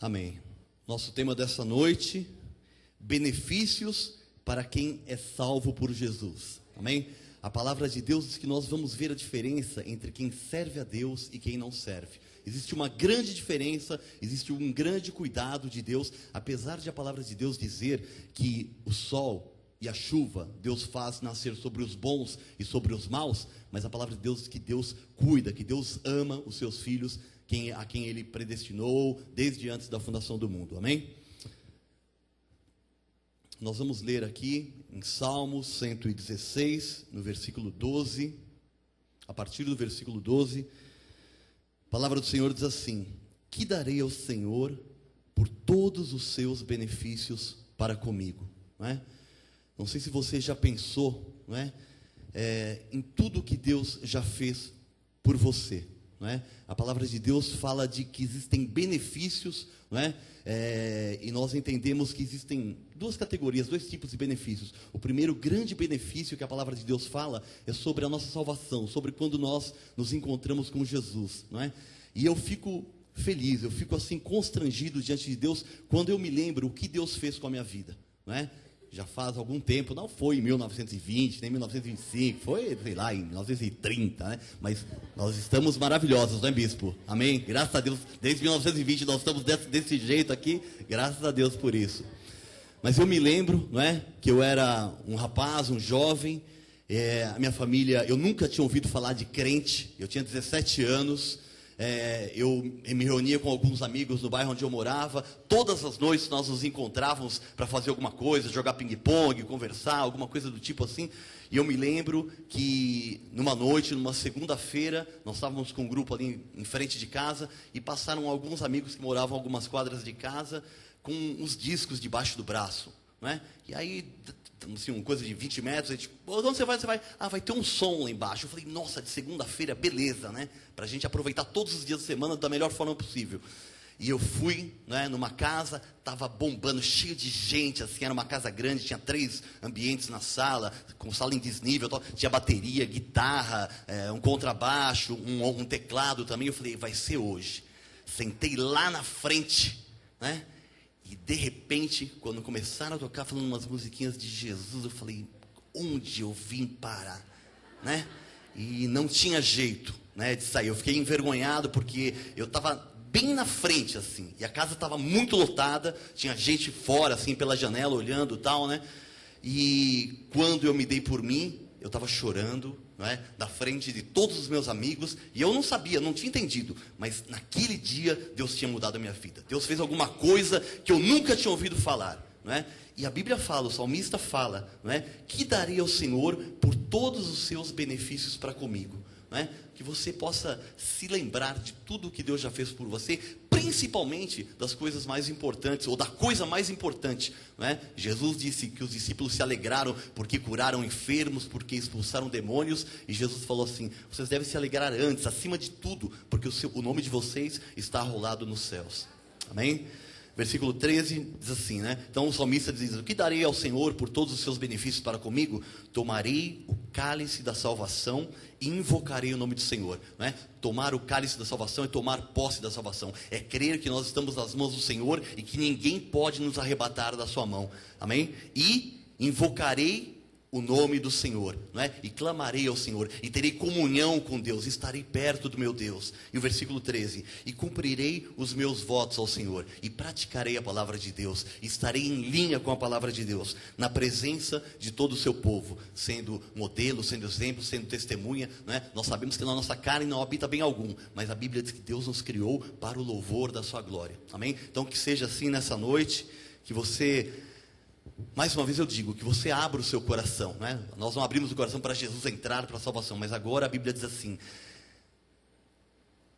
Amém. Nosso tema dessa noite: benefícios para quem é salvo por Jesus. Amém? A palavra de Deus diz que nós vamos ver a diferença entre quem serve a Deus e quem não serve. Existe uma grande diferença, existe um grande cuidado de Deus, apesar de a palavra de Deus dizer que o sol e a chuva Deus faz nascer sobre os bons e sobre os maus, mas a palavra de Deus diz que Deus cuida, que Deus ama os seus filhos, a quem Ele predestinou desde antes da fundação do mundo. Amém? Nós vamos ler aqui em Salmos 116, no versículo 12, a partir do versículo 12, a palavra do Senhor diz assim: que darei ao Senhor por todos os seus benefícios para comigo? Não é? Não sei se você já pensou, não é? Em tudo que Deus já fez por você, não é? A palavra de Deus fala de que existem benefícios, não é? E nós entendemos que existem duas categorias, dois tipos de benefícios. O primeiro grande benefício que a palavra de Deus fala é sobre a nossa salvação, sobre quando nós nos encontramos com Jesus, não é? E eu fico feliz, eu fico assim constrangido diante de Deus quando eu me lembro o que Deus fez com a minha vida, não é? Já faz algum tempo, não foi em 1920, nem em 1925, foi, sei lá, em 1930, né? Mas nós estamos maravilhosos, não é, bispo? Amém? Graças a Deus, desde 1920 nós estamos desse jeito aqui, graças a Deus por isso. Mas eu me lembro, não é, que eu era um rapaz, um jovem, a minha família, eu nunca tinha ouvido falar de crente, eu tinha 17 anos, eu me reunia com alguns amigos no bairro onde eu morava. Todas as noites nós nos encontrávamos para fazer alguma coisa, jogar ping-pong, conversar, alguma coisa do tipo assim. E eu me lembro que numa noite, numa segunda-feira, nós estávamos com um grupo ali em frente de casa e passaram alguns amigos que moravam algumas quadras de casa com uns discos debaixo do braço, não é? E aí, assim, uma coisa de 20 metros, a gente, onde você vai? Você vai? Ah, vai ter um som lá embaixo. Eu falei, nossa, de segunda-feira, beleza, né? Pra gente aproveitar todos os dias da semana da melhor forma possível. E eu fui, né, numa casa, tava bombando, cheio de gente, assim, era uma casa grande, tinha 3 ambientes na sala, com sala em desnível, tinha bateria, guitarra, um contrabaixo, um teclado também. Eu falei, vai ser hoje. Sentei lá na frente, né? E de repente, quando começaram a tocar, falando umas musiquinhas de Jesus, eu falei, onde eu vim parar, né? E não tinha jeito, né, de sair. Eu fiquei envergonhado porque eu estava bem na frente, assim, e a casa estava muito lotada, tinha gente fora, assim, pela janela, olhando e tal, né? E quando eu me dei por mim, eu estava chorando, não é? Na frente de todos os meus amigos, e eu não sabia, não tinha entendido, mas naquele dia Deus tinha mudado a minha vida. Deus fez alguma coisa que eu nunca tinha ouvido falar, não é? E a Bíblia fala, o salmista fala, não é? Que darei ao Senhor por todos os seus benefícios para comigo, não é? Que você possa se lembrar de tudo que Deus já fez por você, principalmente das coisas mais importantes, ou da coisa mais importante, não é? Jesus disse que os discípulos se alegraram porque curaram enfermos, porque expulsaram demônios, e Jesus falou assim, vocês devem se alegrar antes, acima de tudo, porque o nome de vocês está arrolado nos céus. Amém? Versículo 13 diz assim, né? Então o salmista diz, o que darei ao Senhor por todos os seus benefícios para comigo? Tomarei o cálice da salvação e invocarei o nome do Senhor, não é? Tomar o cálice da salvação é tomar posse da salvação, é crer que nós estamos nas mãos do Senhor e que ninguém pode nos arrebatar da sua mão, amém? E invocarei o nome do Senhor, não é? E clamarei ao Senhor, e terei comunhão com Deus, estarei perto do meu Deus. E o versículo 13, e cumprirei os meus votos ao Senhor, e praticarei a palavra de Deus, estarei em linha com a palavra de Deus, na presença de todo o seu povo, sendo modelo, sendo exemplo, sendo testemunha, não é? Nós sabemos que na nossa carne não habita bem algum, mas a Bíblia diz que Deus nos criou para o louvor da sua glória, amém? Então que seja assim nessa noite, que você... Mais uma vez eu digo, que você abra o seu coração, né? Nós não abrimos o coração para Jesus entrar para a salvação, mas agora a Bíblia diz assim,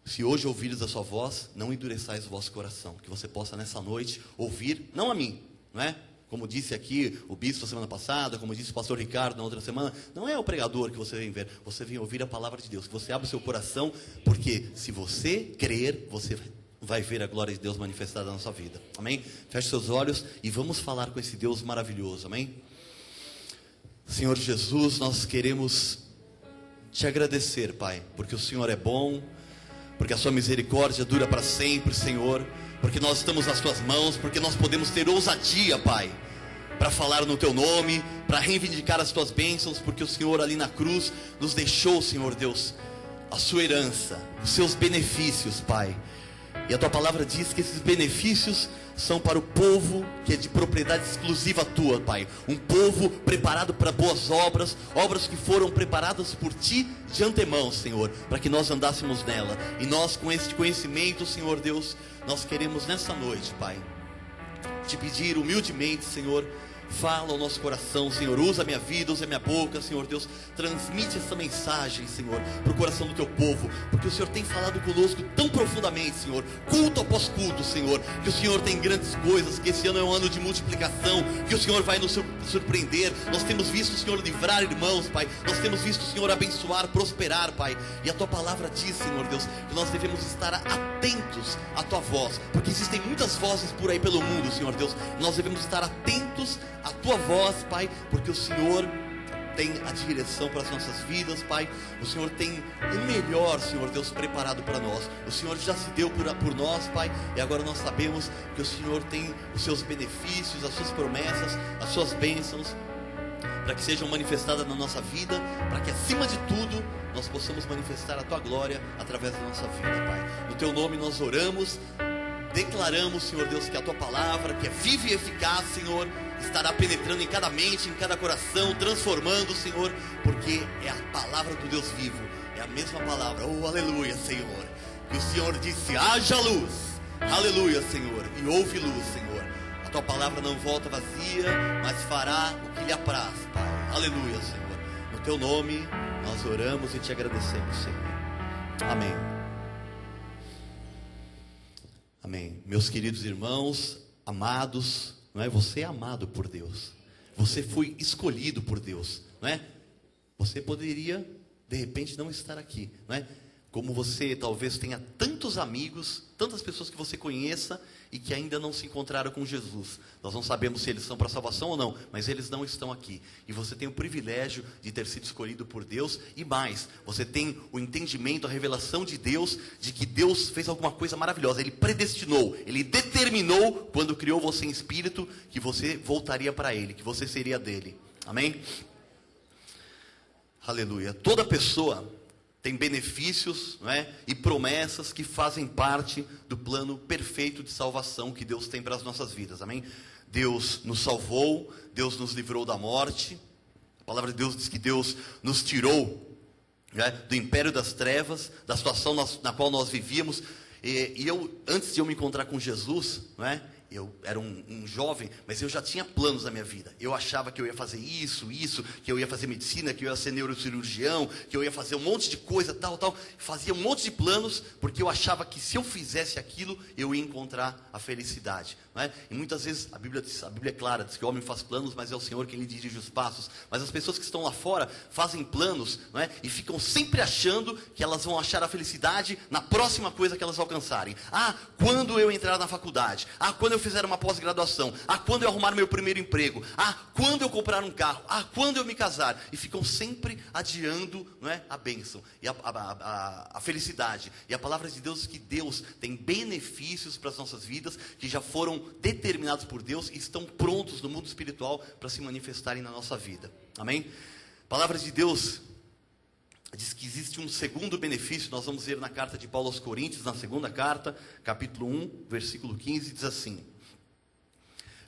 se hoje ouvires a sua voz, não endureçais o vosso coração, que você possa nessa noite ouvir, não a mim, não é? Como disse aqui o bispo semana passada, como disse o pastor Ricardo na outra semana, não é o pregador que você vem ver, você vem ouvir a palavra de Deus, que você abra o seu coração, porque se você crer, você vai ver a glória de Deus manifestada na sua vida, amém? Feche seus olhos e vamos falar com esse Deus maravilhoso, amém? Senhor Jesus, nós queremos te agradecer, Pai, porque o Senhor é bom, porque a sua misericórdia dura para sempre, Senhor, porque nós estamos nas tuas mãos, porque nós podemos ter ousadia, Pai, para falar no teu nome, para reivindicar as tuas bênçãos, porque o Senhor ali na cruz nos deixou, Senhor Deus, a sua herança, os seus benefícios, Pai. E a tua palavra diz que esses benefícios são para o povo que é de propriedade exclusiva tua, Pai. Um povo preparado para boas obras, obras que foram preparadas por ti de antemão, Senhor, para que nós andássemos nela. E nós, com este conhecimento, Senhor Deus, nós queremos nessa noite, Pai, te pedir humildemente, Senhor, fala ao nosso coração, Senhor, usa a minha vida, usa a minha boca, Senhor Deus, transmite essa mensagem, Senhor, para o coração do teu povo, porque o Senhor tem falado conosco tão profundamente, Senhor, culto após culto, Senhor, que o Senhor tem grandes coisas, que esse ano é um ano de multiplicação, que o Senhor vai nos surpreender. Nós temos visto o Senhor livrar irmãos, Pai, nós temos visto o Senhor abençoar, prosperar, Pai, e a tua palavra diz, Senhor Deus, que nós devemos estar atentos à tua voz, porque existem muitas vozes por aí pelo mundo, Senhor Deus, nós devemos estar atentos a tua voz, Pai, porque o Senhor tem a direção para as nossas vidas, Pai. O Senhor tem o melhor, Senhor Deus, preparado para nós. O Senhor já se deu por nós, Pai, e agora nós sabemos que o Senhor tem os seus benefícios, as suas promessas, as suas bênçãos, para que sejam manifestadas na nossa vida, para que acima de tudo nós possamos manifestar a tua glória através da nossa vida, Pai. No teu nome nós oramos, declaramos, Senhor Deus, que a tua palavra, que é viva e eficaz, Senhor, estará penetrando em cada mente, em cada coração, transformando, Senhor, porque é a palavra do Deus vivo, é a mesma palavra. Oh, aleluia, Senhor, que o Senhor disse, haja luz, aleluia, Senhor, e houve luz, Senhor. A tua palavra não volta vazia, mas fará o que lhe apraz, Pai, aleluia, Senhor. No teu nome nós oramos e te agradecemos, Senhor. Amém. Amém. Meus queridos irmãos, amados, não é? Você é amado por Deus. Você foi escolhido por Deus, não é? Você poderia, de repente, não estar aqui, não é? Como você talvez tenha tantos amigos, tantas pessoas que você conheça e que ainda não se encontraram com Jesus. Nós não sabemos se eles são para a salvação ou não, mas eles não estão aqui. E você tem o privilégio de ter sido escolhido por Deus. E mais, você tem o entendimento, a revelação de Deus, de que Deus fez alguma coisa maravilhosa. Ele predestinou, Ele determinou, quando criou você em espírito, que você voltaria para Ele, que você seria dele. Amém? Aleluia. Toda pessoa tem benefícios, não é? E promessas que fazem parte do plano perfeito de salvação que Deus tem para as nossas vidas, amém? Deus nos salvou, Deus nos livrou da morte. A palavra de Deus diz que Deus nos tirou, né, do império das trevas, da situação na qual nós vivíamos. E eu, antes de eu me encontrar com Jesus, não é? Eu era um jovem, mas eu já tinha planos na minha vida. Eu achava que eu ia fazer isso, que eu ia fazer medicina, que eu ia ser neurocirurgião, que eu ia fazer um monte de coisa, tal. Fazia um monte de planos, porque eu achava que se eu fizesse aquilo, eu ia encontrar a felicidade, não é? E muitas vezes a Bíblia é clara, diz que o homem faz planos, mas é o Senhor quem lhe dirige os passos. Mas as pessoas que estão lá fora fazem planos, não é? E ficam sempre achando que elas vão achar a felicidade na próxima coisa que elas alcançarem. Ah, quando eu entrar na faculdade. Ah, quando eu fizer uma pós-graduação. Ah, quando eu arrumar meu primeiro emprego. Ah, quando eu comprar um carro. Ah, quando eu me casar. E ficam sempre adiando, não é, a bênção e a felicidade. E a palavra de Deus diz que Deus tem benefícios para as nossas vidas que já foram determinados por Deus e estão prontos no mundo espiritual para se manifestarem na nossa vida. Amém? A palavra de Deus diz que existe um segundo benefício. Nós vamos ver na carta de Paulo aos Coríntios, na segunda carta, capítulo 1, versículo 15, diz assim: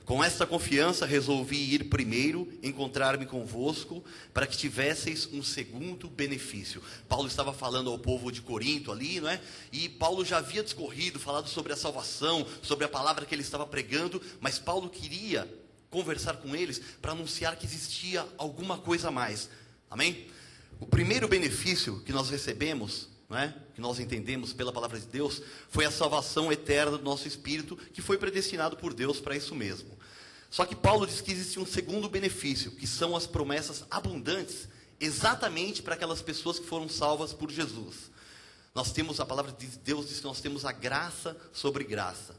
com esta confiança resolvi ir primeiro encontrar-me convosco, para que tivesseis um segundo benefício. Paulo estava falando ao povo de Corinto ali, não é? E Paulo já havia discorrido, falado sobre a salvação, sobre a palavra que ele estava pregando, mas Paulo queria conversar com eles para anunciar que existia alguma coisa a mais. Amém? O primeiro benefício que nós recebemos, não é? Que nós entendemos pela palavra de Deus, foi a salvação eterna do nosso espírito, que foi predestinado por Deus para isso mesmo. Só que Paulo diz que existe um segundo benefício, que são as promessas abundantes, exatamente para aquelas pessoas que foram salvas por Jesus. Nós temos, a palavra de Deus diz que nós temos a graça sobre graça.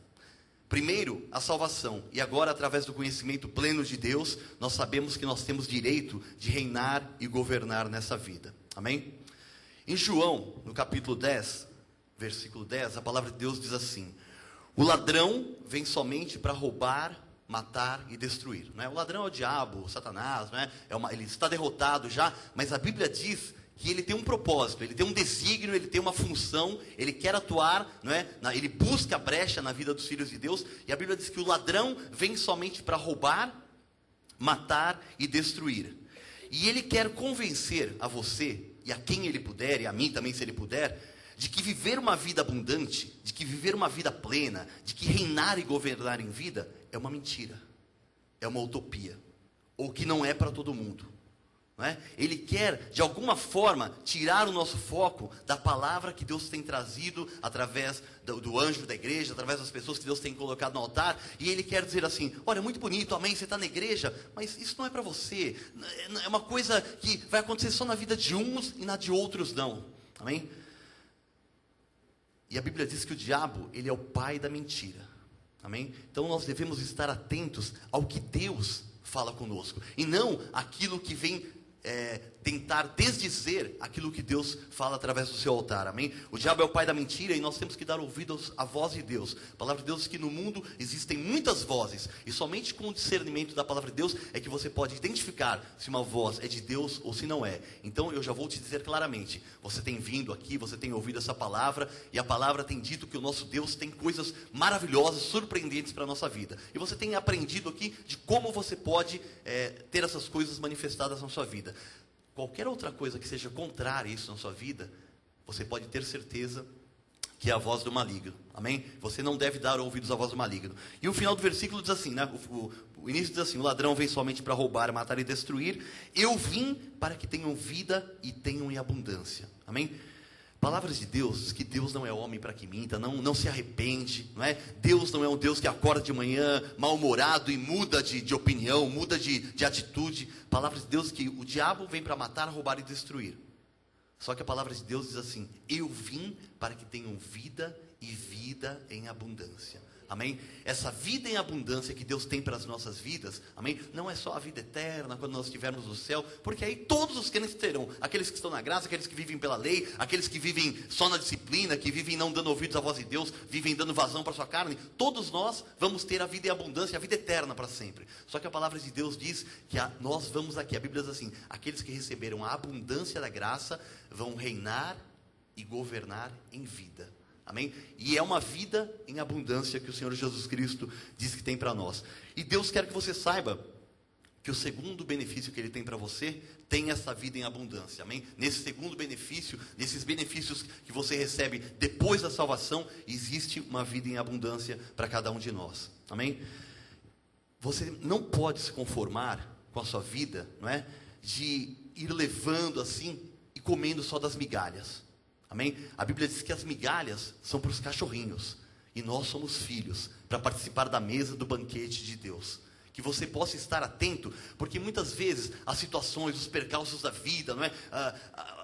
Primeiro, a salvação, e agora, através do conhecimento pleno de Deus, nós sabemos que nós temos direito de reinar e governar nessa vida. Amém? Em João, no capítulo 10, versículo 10, a palavra de Deus diz assim: o ladrão vem somente para roubar, matar e destruir. Não é? O ladrão é o diabo, Satanás, não é? Ele está derrotado já, mas a Bíblia diz que ele tem um propósito, ele tem um desígnio, ele tem uma função, ele quer atuar, não é? Ele busca a brecha na vida dos filhos de Deus, e a Bíblia diz que o ladrão vem somente para roubar, matar e destruir. E ele quer convencer a você, e a quem ele puder, e a mim também se ele puder, de que viver uma vida abundante, de que viver uma vida plena, de que reinar e governar em vida, é uma mentira, é uma utopia, ou que não é para todo mundo. Não é? Ele quer, de alguma forma, tirar o nosso foco da palavra que Deus tem trazido através do anjo da igreja, através das pessoas que Deus tem colocado no altar, e ele quer dizer assim: olha, é muito bonito, amém, você está na igreja, mas isso não é para você, é uma coisa que vai acontecer só na vida de uns e na de outros não, amém? E a Bíblia diz que o diabo, ele é o pai da mentira, amém? Então nós devemos estar atentos ao que Deus fala conosco, e não aquilo que vem tentar desdizer aquilo que Deus fala através do seu altar, amém? O diabo é o pai da mentira, e nós temos que dar ouvidos à voz de Deus. A palavra de Deus diz que no mundo existem muitas vozes, e somente com o discernimento da palavra de Deus é que você pode identificar se uma voz é de Deus ou se não é. Então eu já vou te dizer claramente: você tem vindo aqui, você tem ouvido essa palavra, e a palavra tem dito que o nosso Deus tem coisas maravilhosas, surpreendentes para a nossa vida, e você tem aprendido aqui de como você pode ter essas coisas manifestadas na sua vida. Qualquer outra coisa que seja contrária a isso na sua vida, você pode ter certeza que é a voz do maligno, amém? Você não deve dar ouvidos à voz do maligno. E o final do versículo diz assim, né? O início diz assim: o ladrão vem somente para roubar, matar e destruir. Eu vim para que tenham vida e tenham em abundância, amém? Palavras de Deus diz que Deus não é homem para que minta, não se arrepende, não é? Deus não é um Deus que acorda de manhã mal-humorado e muda de opinião, muda de atitude. Palavras de Deus que o diabo vem para matar, roubar e destruir. Só que a palavra de Deus diz assim: eu vim para que tenham vida e vida em abundância. Amém? Essa vida em abundância que Deus tem para as nossas vidas, amém? Não é só a vida eterna quando nós estivermos no céu, porque aí todos os crentes terão, aqueles que estão na graça, aqueles que vivem pela lei, aqueles que vivem só na disciplina, que vivem não dando ouvidos à voz de Deus, vivem dando vazão para a sua carne. Todos nós vamos ter a vida em abundância, a vida eterna para sempre. Só que a palavra de Deus diz que nós vamos aqui, a Bíblia diz assim: aqueles que receberam a abundância da graça vão reinar e governar em vida. Amém? E é uma vida em abundância que o Senhor Jesus Cristo diz que tem para nós. E Deus quer que você saiba que o segundo benefício que Ele tem para você, tem essa vida em abundância, amém? Nesse segundo benefício, nesses benefícios que você recebe depois da salvação, existe uma vida em abundância para cada um de nós, amém? Você não pode se conformar com a sua vida, não é? De ir levando assim e comendo só das migalhas. Amém? A Bíblia diz que as migalhas são para os cachorrinhos, e nós somos filhos para participar da mesa do banquete de Deus. Que você possa estar atento, porque muitas vezes as situações, os percalços da vida, não é?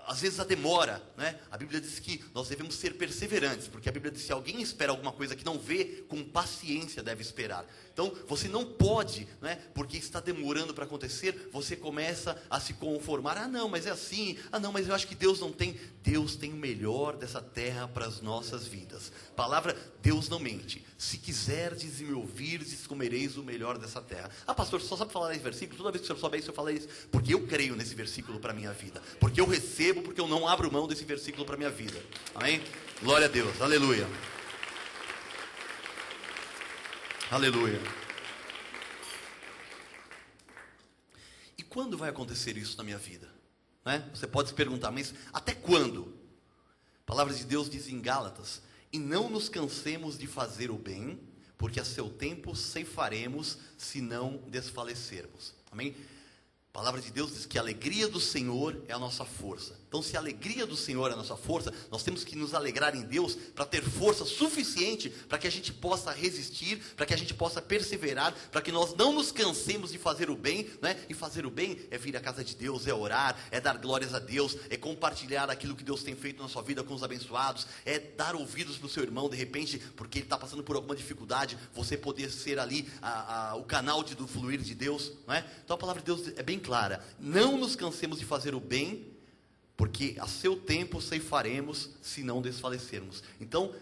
Às vezes a demora, não é? A Bíblia diz que nós devemos ser perseverantes, porque a Bíblia diz que se alguém espera alguma coisa que não vê, com paciência deve esperar. Então você não pode, não é? Porque está demorando para acontecer, você começa a se conformar: ah não, mas é assim, ah não, mas eu acho que Deus não tem. Deus tem o melhor dessa terra para as nossas vidas. Palavra, Deus não mente: se quiserdes e me ouvirdes, comereis o melhor dessa terra. Ah pastor, você só sabe falar esse versículo? Toda vez que o senhor souber isso, eu falo isso, porque eu creio nesse versículo para a minha vida, porque eu recebo, porque eu não abro mão desse versículo para a minha vida, amém? Glória a Deus, aleluia, aleluia. E quando vai acontecer isso na minha vida? Né? Você pode se perguntar: mas até quando? A palavra de Deus diz em Gálatas: e não nos cansemos de fazer o bem, porque a seu tempo ceifaremos, se não desfalecermos, amém? A palavra de Deus diz que a alegria do Senhor é a nossa força. Então, se a alegria do Senhor é a nossa força, nós temos que nos alegrar em Deus para ter força suficiente para que a gente possa resistir, para que a gente possa perseverar, para que nós não nos cansemos de fazer o bem, né? E fazer o bem é vir à casa de Deus, é orar, é dar glórias a Deus, é compartilhar aquilo que Deus tem feito na sua vida com os abençoados, é dar ouvidos para o seu irmão, de repente, porque ele está passando por alguma dificuldade, você poder ser ali o canal do fluir de Deus, não é? Então a palavra de Deus é bem clara: não nos cansemos de fazer o bem, porque a seu tempo ceifaremos, se não desfalecermos. Então,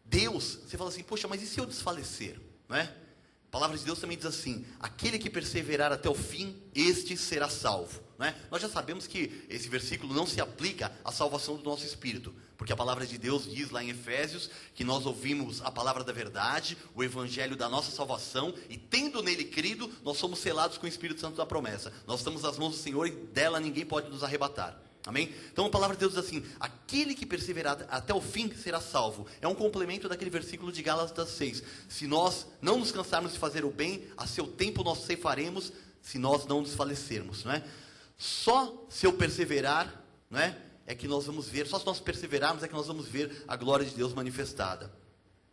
Deus, você fala assim, poxa, mas e se eu desfalecer? Não é? A palavra de Deus também diz assim, aquele que perseverar até o fim, este será salvo. Não é? Nós já sabemos que esse versículo não se aplica à salvação do nosso espírito, porque a palavra de Deus diz lá em Efésios, que nós ouvimos a palavra da verdade, o evangelho da nossa salvação, e tendo nele crido, nós somos selados com o Espírito Santo da promessa. Nós estamos nas mãos do Senhor e dela ninguém pode nos arrebatar. Amém? Então a palavra de Deus diz assim, aquele que perseverar até o fim será salvo. É um complemento daquele versículo de Gálatas 6. Se nós não nos cansarmos de fazer o bem, a seu tempo nós ceifaremos, se nós não desfalecermos, não é? Só se eu perseverar, não é? É que nós vamos ver, só se nós perseverarmos é que nós vamos ver a glória de Deus manifestada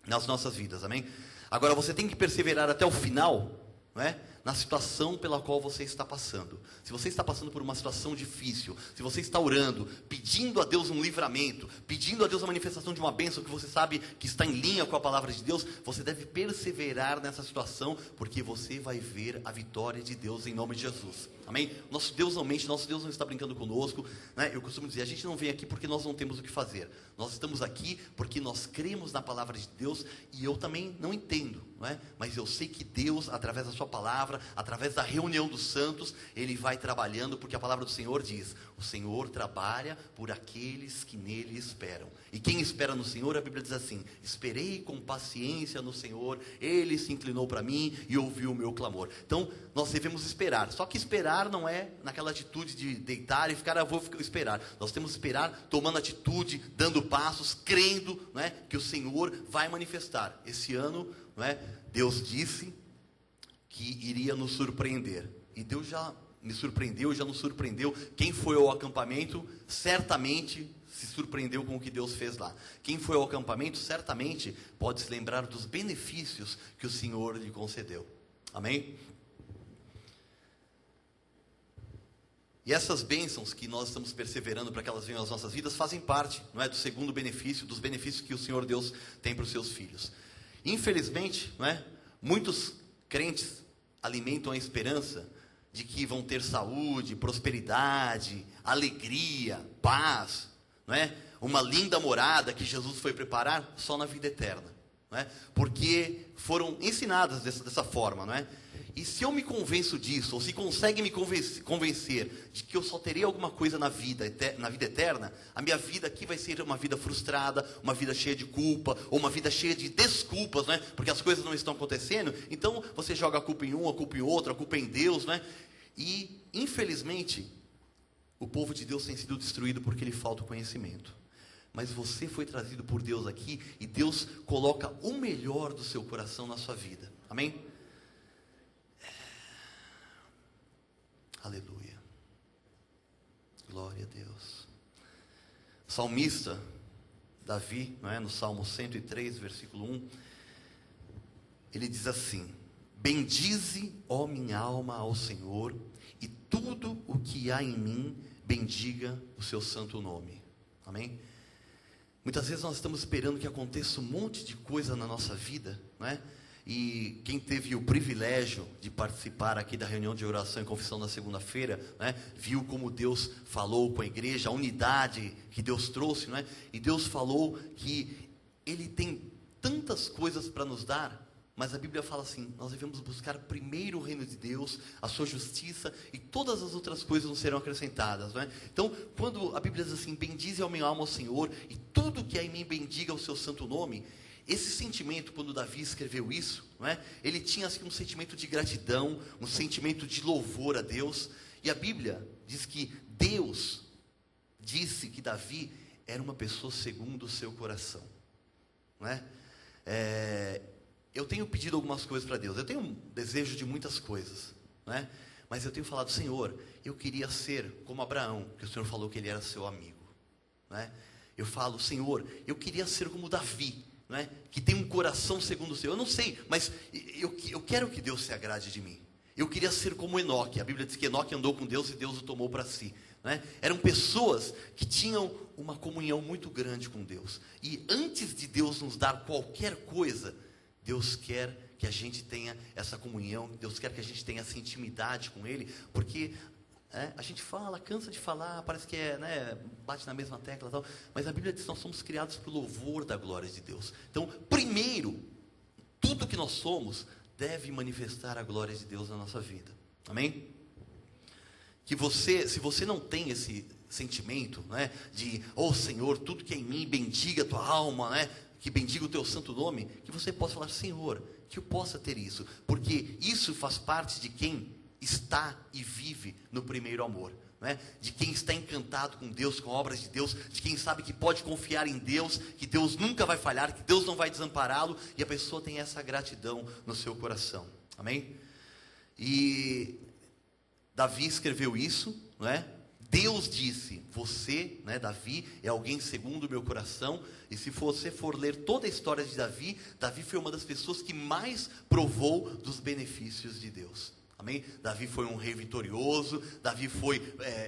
nas nossas vidas, amém? Agora você tem que perseverar até o final, não é? Na situação pela qual você está passando. Se você está passando por uma situação difícil, se você está orando, pedindo a Deus um livramento, pedindo a Deus a manifestação de uma bênção que você sabe que está em linha com a palavra de Deus, você deve perseverar nessa situação, porque você vai ver a vitória de Deus em nome de Jesus. Amém? Nosso Deus não mente, nosso Deus não está brincando conosco, né? Eu costumo dizer, a gente não vem aqui porque nós não temos o que fazer. Nós estamos aqui porque nós cremos na palavra de Deus, e eu também não entendo, não é? Mas eu sei que Deus, através da sua palavra, através da reunião dos santos, Ele vai trabalhando, porque a palavra do Senhor diz, o Senhor trabalha por aqueles que nele esperam. E quem espera no Senhor, a Bíblia diz assim, esperei com paciência no Senhor, Ele se inclinou para mim e ouviu o meu clamor. Então, nós devemos esperar, só que esperar não é naquela atitude de deitar e ficar, vou esperar. Nós temos que esperar tomando atitude, dando passos, crendo, não é, que o Senhor vai manifestar. Esse ano, não é, Deus disse que iria nos surpreender, e Deus já me surpreendeu, já nos surpreendeu. Quem foi ao acampamento, certamente se surpreendeu com o que Deus fez lá. Quem foi ao acampamento, certamente pode se lembrar dos benefícios que o Senhor lhe concedeu. Amém? E essas bênçãos que nós estamos perseverando para que elas venham às nossas vidas, fazem parte, não é, do segundo benefício, dos benefícios que o Senhor Deus tem para os seus filhos. Infelizmente, não é, muitos crentes alimentam a esperança de que vão ter saúde, prosperidade, alegria, paz, não é? Uma linda morada que Jesus foi preparar só na vida eterna, não é? Porque foram ensinadas dessa forma, não é? E se eu me convenço disso, ou se consegue me convencer de que eu só terei alguma coisa na vida eterna, a minha vida aqui vai ser uma vida frustrada, uma vida cheia de culpa, ou uma vida cheia de desculpas, né? Porque as coisas não estão acontecendo. Então você joga a culpa em um, a culpa em outro, a culpa em Deus, né? E infelizmente o povo de Deus tem sido destruído porque lhe falta o conhecimento. Mas você foi trazido por Deus aqui, e Deus coloca o melhor do seu coração na sua vida. Amém? Aleluia, glória a Deus. O salmista Davi, não é, no Salmo 103, versículo 1, ele diz assim: bendize, ó minha alma, ao Senhor, e tudo o que há em mim, bendiga o seu santo nome. Amém? Muitas vezes nós estamos esperando que aconteça um monte de coisa na nossa vida, não é? E quem teve o privilégio de participar aqui da reunião de oração e confissão na segunda-feira, né, viu como Deus falou com a igreja, a unidade que Deus trouxe, não é? E Deus falou que Ele tem tantas coisas para nos dar, mas a Bíblia fala assim, nós devemos buscar primeiro o reino de Deus, a sua justiça, e todas as outras coisas nos serão acrescentadas, não é? Então, quando a Bíblia diz assim, bendize a minha alma ao Senhor, e tudo que há em mim bendiga o seu santo nome, esse sentimento, quando Davi escreveu isso, não é? Ele tinha assim, um sentimento de gratidão, um sentimento de louvor a Deus. E a Bíblia diz que Deus disse que Davi era uma pessoa segundo o seu coração, não é? Eu tenho pedido algumas coisas para Deus, eu tenho um desejo de muitas coisas, não é? Mas eu tenho falado, Senhor, eu queria ser como Abraão, que o Senhor falou que ele era seu amigo, não é? Eu falo, Senhor, eu queria ser como Davi, não é? Que tem um coração segundo o seu. Eu não sei, mas eu quero que Deus se agrade de mim. Eu queria ser como Enoque. A Bíblia diz que Enoque andou com Deus e Deus o tomou para si, não é? Eram pessoas que tinham uma comunhão muito grande com Deus. E antes de Deus nos dar qualquer coisa, Deus quer que a gente tenha essa comunhão, Deus quer que a gente tenha essa intimidade com Ele, porque A gente fala, cansa de falar, parece que bate na mesma tecla e tal, mas a Bíblia diz que nós somos criados para o louvor da glória de Deus. Então, primeiro, tudo que nós somos deve manifestar a glória de Deus na nossa vida. Amém? Que se você não tem esse sentimento, de, Senhor, tudo que é em mim, bendiga a tua alma, que bendiga o teu santo nome, que você possa falar, Senhor, que eu possa ter isso, porque isso faz parte de quem está e vive no primeiro amor, de quem está encantado com Deus, com obras de Deus, de quem sabe que pode confiar em Deus, que Deus nunca vai falhar, que Deus não vai desampará-lo, e a pessoa tem essa gratidão no seu coração. Amém? E Davi escreveu isso, Deus disse, você, Davi, é alguém segundo o meu coração. E se você for ler toda a história de Davi, Davi foi uma das pessoas que mais provou dos benefícios de Deus. Amém? Davi foi um rei vitorioso, Davi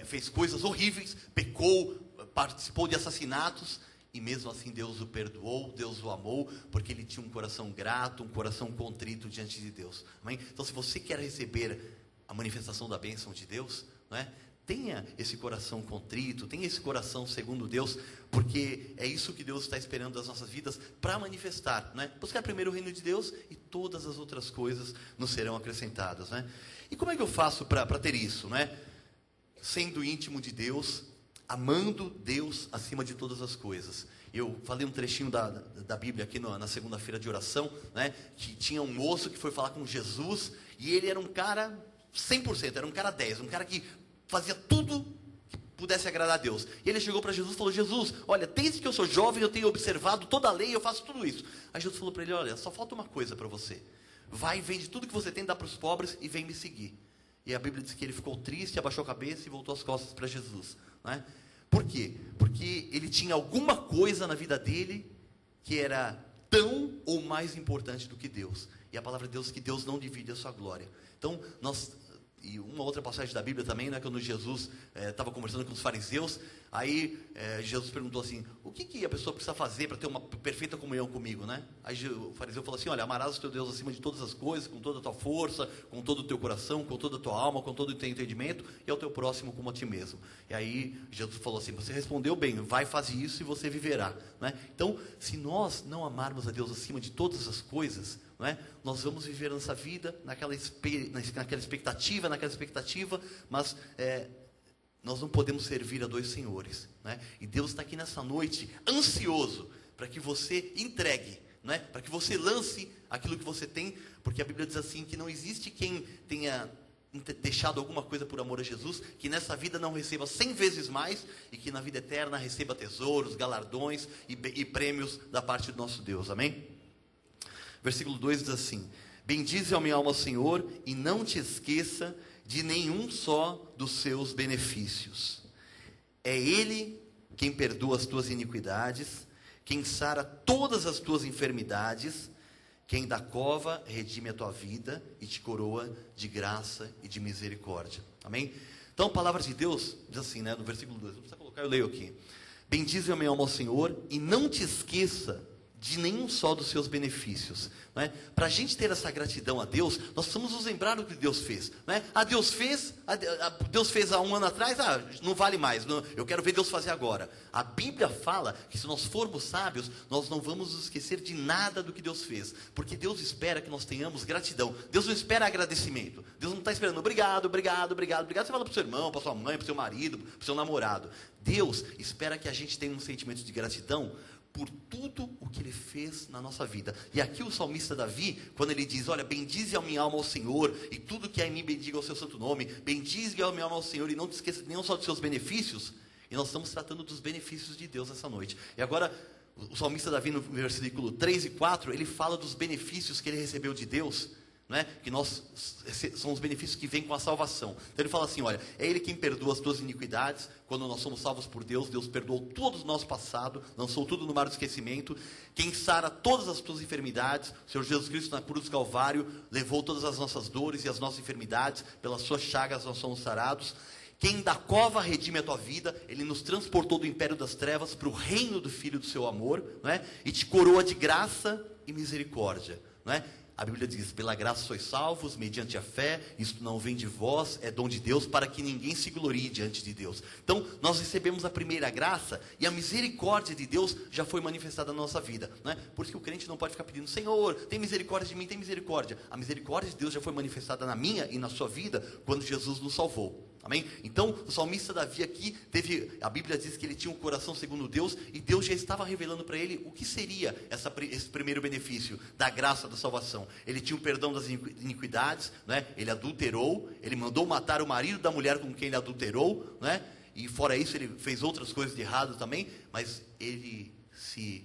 fez coisas horríveis, pecou, participou de assassinatos, e mesmo assim Deus o perdoou, Deus o amou, porque ele tinha um coração grato, um coração contrito diante de Deus. Amém? Então, se você quer receber a manifestação da bênção de Deus, tenha esse coração contrito, tenha esse coração segundo Deus, porque é isso que Deus está esperando das nossas vidas para manifestar, buscar primeiro o reino de Deus e todas as outras coisas nos serão acrescentadas, E como é que eu faço para ter isso, Sendo íntimo de Deus, amando Deus acima de todas as coisas. Eu falei um trechinho da Bíblia aqui na segunda-feira de oração, que tinha um moço que foi falar com Jesus, e ele era um cara 100%, era um cara 10, um cara que fazia tudo que pudesse agradar a Deus. E ele chegou para Jesus e falou, Jesus, olha, desde que eu sou jovem eu tenho observado toda a lei, eu faço tudo isso. Aí Jesus falou para ele, olha, só falta uma coisa para você. Vai, vende tudo que você tem, dá para os pobres e vem me seguir. E a Bíblia diz que ele ficou triste, abaixou a cabeça e voltou as costas para Jesus. Por quê? Porque ele tinha alguma coisa na vida dele que era tão ou mais importante do que Deus. E a palavra de Deus diz que Deus não divide a sua glória. Então, e uma outra passagem da Bíblia também, quando Jesus estava conversando com os fariseus, aí Jesus perguntou assim, o que a pessoa precisa fazer para ter uma perfeita comunhão comigo, Aí o fariseu falou assim, olha, amarás o teu Deus acima de todas as coisas, com toda a tua força, com todo o teu coração, com toda a tua alma, com todo o teu entendimento, e ao teu próximo como a ti mesmo. E aí Jesus falou assim, você respondeu bem, vai fazer isso e você viverá, Então, se nós não amarmos a Deus acima de todas as coisas, nós vamos viver nossa vida naquela expectativa, mas nós não podemos servir a dois senhores, E Deus está aqui nessa noite ansioso para que você entregue, para que você lance aquilo que você tem, porque a Bíblia diz assim que não existe quem tenha deixado alguma coisa por amor a Jesus, que nessa vida não receba 100 vezes mais, e que na vida eterna receba tesouros, galardões e prêmios da parte do nosso Deus. Amém? Versículo 2 diz assim, bendize a minha alma, Senhor, e não te esqueça de nenhum só dos seus benefícios. É Ele quem perdoa as tuas iniquidades, quem sara todas as tuas enfermidades, quem da cova redime a tua vida e te coroa de graça e de misericórdia. Amém? Então a palavra de Deus diz assim, no versículo 2, não precisa colocar, eu leio aqui. Bendize a minha alma, Senhor, e não te esqueça de nenhum só dos seus benefícios. Para a gente ter essa gratidão a Deus, nós precisamos nos lembrar do que Deus fez. Deus fez há um ano atrás, não vale mais, eu quero ver Deus fazer agora. A Bíblia fala que se nós formos sábios, nós não vamos nos esquecer de nada do que Deus fez, porque Deus espera que nós tenhamos gratidão. Deus não espera agradecimento, Deus não está esperando obrigado, você fala para o seu irmão, para sua mãe, para o seu marido, para o seu namorado. Deus espera que a gente tenha um sentimento de gratidão por tudo o que Ele fez na nossa vida. E aqui o salmista Davi, quando ele diz, olha, bendize a minha alma ao Senhor, e tudo que há em mim bendiga o seu santo nome, bendize a minha alma ao Senhor, e não te esqueça nem só dos seus benefícios, e nós estamos tratando dos benefícios de Deus essa noite. E agora, o salmista Davi, no versículo 3 e 4, ele fala dos benefícios que ele recebeu de Deus, que são os benefícios que vêm com a salvação. Então ele fala assim, olha, é Ele quem perdoa as tuas iniquidades. Quando nós somos salvos por Deus, Deus perdoou todo o nosso passado, lançou tudo no mar do esquecimento. Quem sara todas as tuas enfermidades, o Senhor Jesus Cristo na cruz do Calvário levou todas as nossas dores e as nossas enfermidades, pelas suas chagas nós somos sarados. Quem da cova redime a tua vida, Ele nos transportou do império das trevas para o reino do Filho do seu amor, e te coroa de graça e misericórdia, A Bíblia diz: pela graça sois salvos, mediante a fé, isto não vem de vós, é dom de Deus, para que ninguém se glorie diante de Deus. Então, nós recebemos a primeira graça, e a misericórdia de Deus já foi manifestada na nossa vida, né? Por isso que o crente não pode ficar pedindo: Senhor, tem misericórdia de mim, tem misericórdia. A misericórdia de Deus já foi manifestada na minha e na sua vida, quando Jesus nos salvou. Amém? Então, o salmista Davi aqui a Bíblia diz que ele tinha um coração segundo Deus, e Deus já estava revelando para ele o que seria esse primeiro benefício da graça da salvação. Ele tinha o perdão das iniquidades, né? Ele adulterou, ele mandou matar o marido da mulher com quem ele adulterou, né? E fora isso ele fez outras coisas de errado também, mas ele se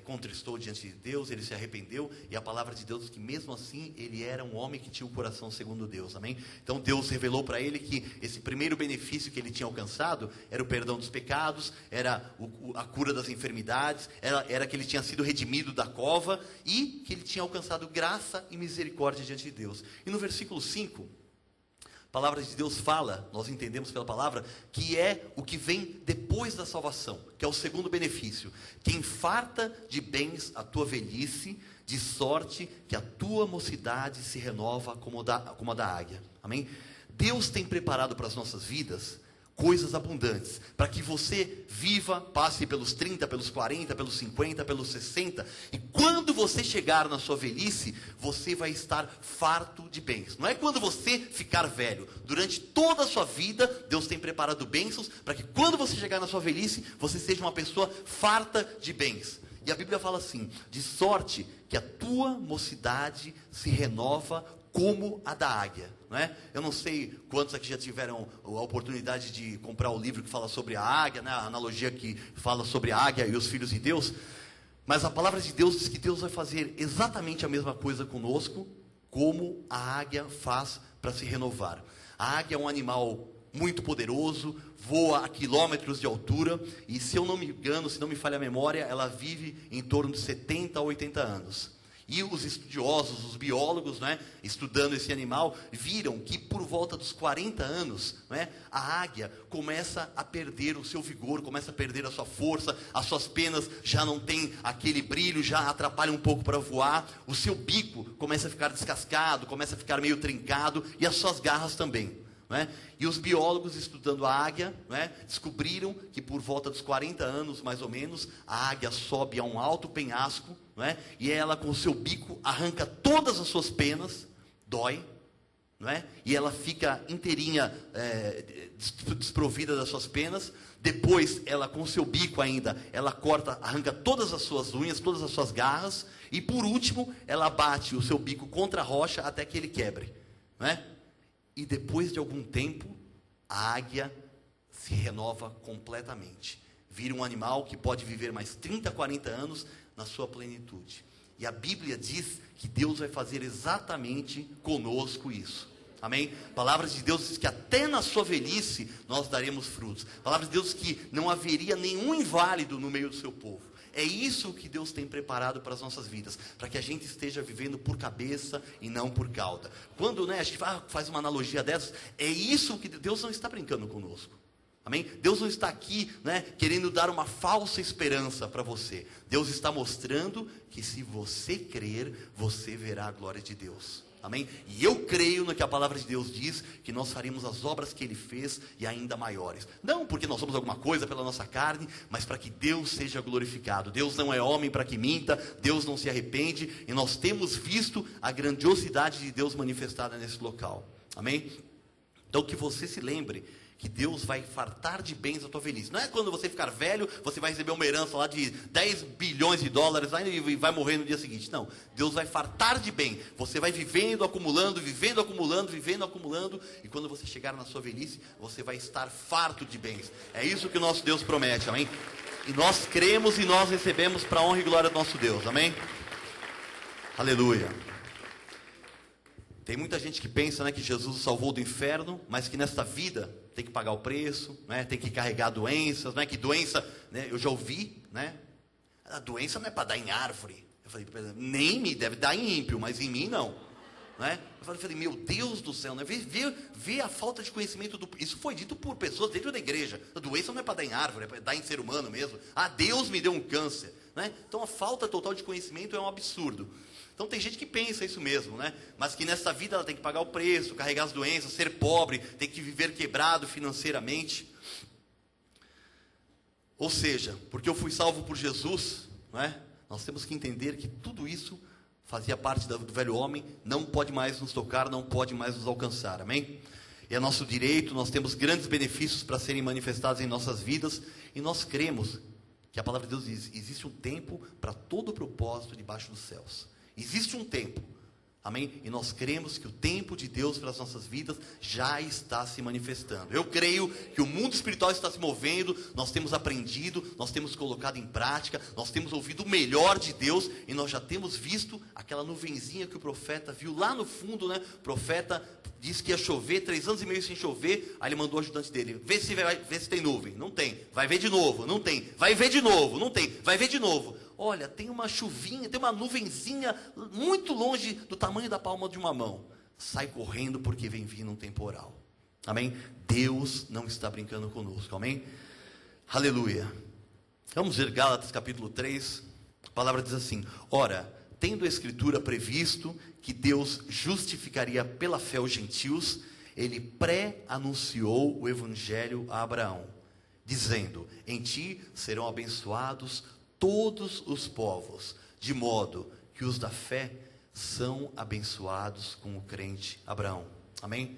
contristou diante de Deus, ele se arrependeu, e a palavra de Deus diz que mesmo assim ele era um homem que tinha o coração segundo Deus, amém? Então Deus revelou para ele que esse primeiro benefício que ele tinha alcançado era o perdão dos pecados, era a cura das enfermidades, era que ele tinha sido redimido da cova, e que ele tinha alcançado graça e misericórdia diante de Deus. E no versículo 5, a palavra de Deus fala, nós entendemos pela palavra, que é o que vem depois da salvação, que é o segundo benefício: quem farta de bens a tua velhice, de sorte que a tua mocidade se renova como a da águia. Amém? Deus tem preparado para as nossas vidas coisas abundantes, para que você viva, passe pelos 30, pelos 40, pelos 50, pelos 60, e quando você chegar na sua velhice, você vai estar farto de bens. Não é quando você ficar velho, durante toda a sua vida, Deus tem preparado bênçãos, para que quando você chegar na sua velhice, você seja uma pessoa farta de bens. E a Bíblia fala assim: de sorte que a tua mocidade se renova como a da águia, não é? Eu não sei quantos aqui já tiveram a oportunidade de comprar o livro que fala sobre a águia, né? A analogia que fala sobre a águia e os filhos de Deus. Mas a palavra de Deus diz que Deus vai fazer exatamente a mesma coisa conosco, como a águia faz para se renovar. A águia é um animal muito poderoso, voa a quilômetros de altura, e se eu não me engano, se não me falha a memória, ela vive em torno de 70 a 80 anos. E os estudiosos, os biólogos, né, estudando esse animal, viram que por volta dos 40 anos, né, a águia começa a perder o seu vigor, começa a perder a sua força, as suas penas já não têm aquele brilho, já atrapalha um pouco para voar, o seu bico começa a ficar descascado, começa a ficar meio trincado, e as suas garras também. Né? E os biólogos, estudando a águia, né, descobriram que por volta dos 40 anos, mais ou menos, a águia sobe a um alto penhasco, né, e ela com o seu bico arranca todas as suas penas, dói, né, e ela fica inteirinha, desprovida das suas penas. Depois ela com o seu bico ainda, ela corta, arranca todas as suas unhas, todas as suas garras, e por último ela bate o seu bico contra a rocha até que ele quebre, né? E depois de algum tempo, a águia se renova completamente. Vira um animal que pode viver mais 30, 40 anos na sua plenitude. E a Bíblia diz que Deus vai fazer exatamente conosco isso. Amém? A palavra de Deus diz que até na sua velhice nós daremos frutos. A palavra de Deus diz que não haveria nenhum inválido no meio do seu povo. É isso que Deus tem preparado para as nossas vidas, para que a gente esteja vivendo por cabeça e não por cauda. Quando, né, a gente faz uma analogia dessas, é isso que Deus não está brincando conosco. Amém? Deus não está aqui, né, querendo dar uma falsa esperança para você. Deus está mostrando que se você crer, você verá a glória de Deus. Amém? E eu creio no que a palavra de Deus diz, que nós faremos as obras que Ele fez e ainda maiores. Não porque nós somos alguma coisa pela nossa carne, mas para que Deus seja glorificado. Deus não é homem para que minta, Deus não se arrepende, e nós temos visto a grandiosidade de Deus manifestada nesse local. Amém? Então que você se lembre que Deus vai fartar de bens a tua velhice. Não é quando você ficar velho, você vai receber uma herança lá de 10 bilhões de dólares e vai morrer no dia seguinte. Não, Deus vai fartar de bem. Você vai vivendo, acumulando, vivendo, acumulando, vivendo, acumulando. E quando você chegar na sua velhice, você vai estar farto de bens. É isso que o nosso Deus promete, amém? E nós cremos e nós recebemos para a honra e glória do nosso Deus, amém? Aleluia. Tem muita gente que pensa, né, que Jesus o salvou do inferno, mas que nesta vida tem que pagar o preço, né, tem que carregar doenças, né, que doença, né, eu já ouvi, né, a doença não é para dar em árvore. Eu falei, nem me deve dar em ímpio, mas em mim não. não é? Eu falei, meu Deus do céu, né? Vê a falta de conhecimento isso foi dito por pessoas dentro da igreja. A doença não é para dar em árvore, é para dar em ser humano mesmo. Deus me deu um câncer, né? Então a falta total de conhecimento é um absurdo. Então tem gente que pensa isso mesmo, né? Mas que nessa vida ela tem que pagar o preço, carregar as doenças, ser pobre, tem que viver quebrado financeiramente. Ou seja, porque eu fui salvo por Jesus, não é? Nós temos que entender que tudo isso fazia parte do velho homem, não pode mais nos tocar, não pode mais nos alcançar, amém? É nosso direito, nós temos grandes benefícios para serem manifestados em nossas vidas, e nós cremos que a palavra de Deus diz, existe um tempo para todo o propósito debaixo dos céus, existe um tempo, amém? E nós cremos que o tempo de Deus para as nossas vidas já está se manifestando. Eu creio que o mundo espiritual está se movendo, nós temos aprendido, nós temos colocado em prática, nós temos ouvido o melhor de Deus, e nós já temos visto aquela nuvenzinha que o profeta viu lá no fundo, né? O profeta disse que ia chover, 3 anos e meio sem chover, aí ele mandou o ajudante dele, vê se tem nuvem, não tem, vai ver de novo, não tem, vai ver de novo, não tem, vai ver de novo. Olha, tem uma chuvinha, tem uma nuvenzinha muito longe do tamanho da palma de uma mão. Sai correndo porque vem vindo um temporal. Amém? Deus não está brincando conosco. Amém? Aleluia. Vamos ver Gálatas capítulo 3. A palavra diz assim: ora, tendo a escritura previsto que Deus justificaria pela fé os gentios, ele pré-anunciou o evangelho a Abraão, dizendo, em ti serão abençoados todos os povos, de modo que os da fé são abençoados com o crente Abraão. Amém?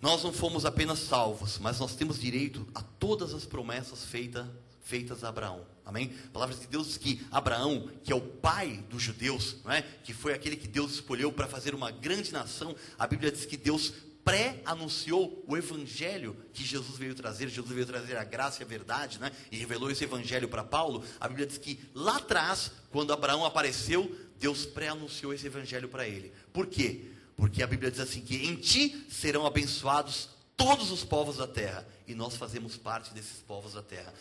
Nós não fomos apenas salvos, mas nós temos direito a todas as promessas feitas a Abraão. Amém? A palavra de Deus diz que Abraão, que é o pai dos judeus, não é? Que foi aquele que Deus escolheu para fazer uma grande nação, a Bíblia diz que Deus pré-anunciou o evangelho que Jesus veio trazer a graça e a verdade, né? E revelou esse evangelho para Paulo. A Bíblia diz que lá atrás, quando Abraão apareceu, Deus pré-anunciou esse evangelho para ele. Por quê? Porque a Bíblia diz assim, que em ti serão abençoados todos os povos da terra, e nós fazemos parte desses povos da terra.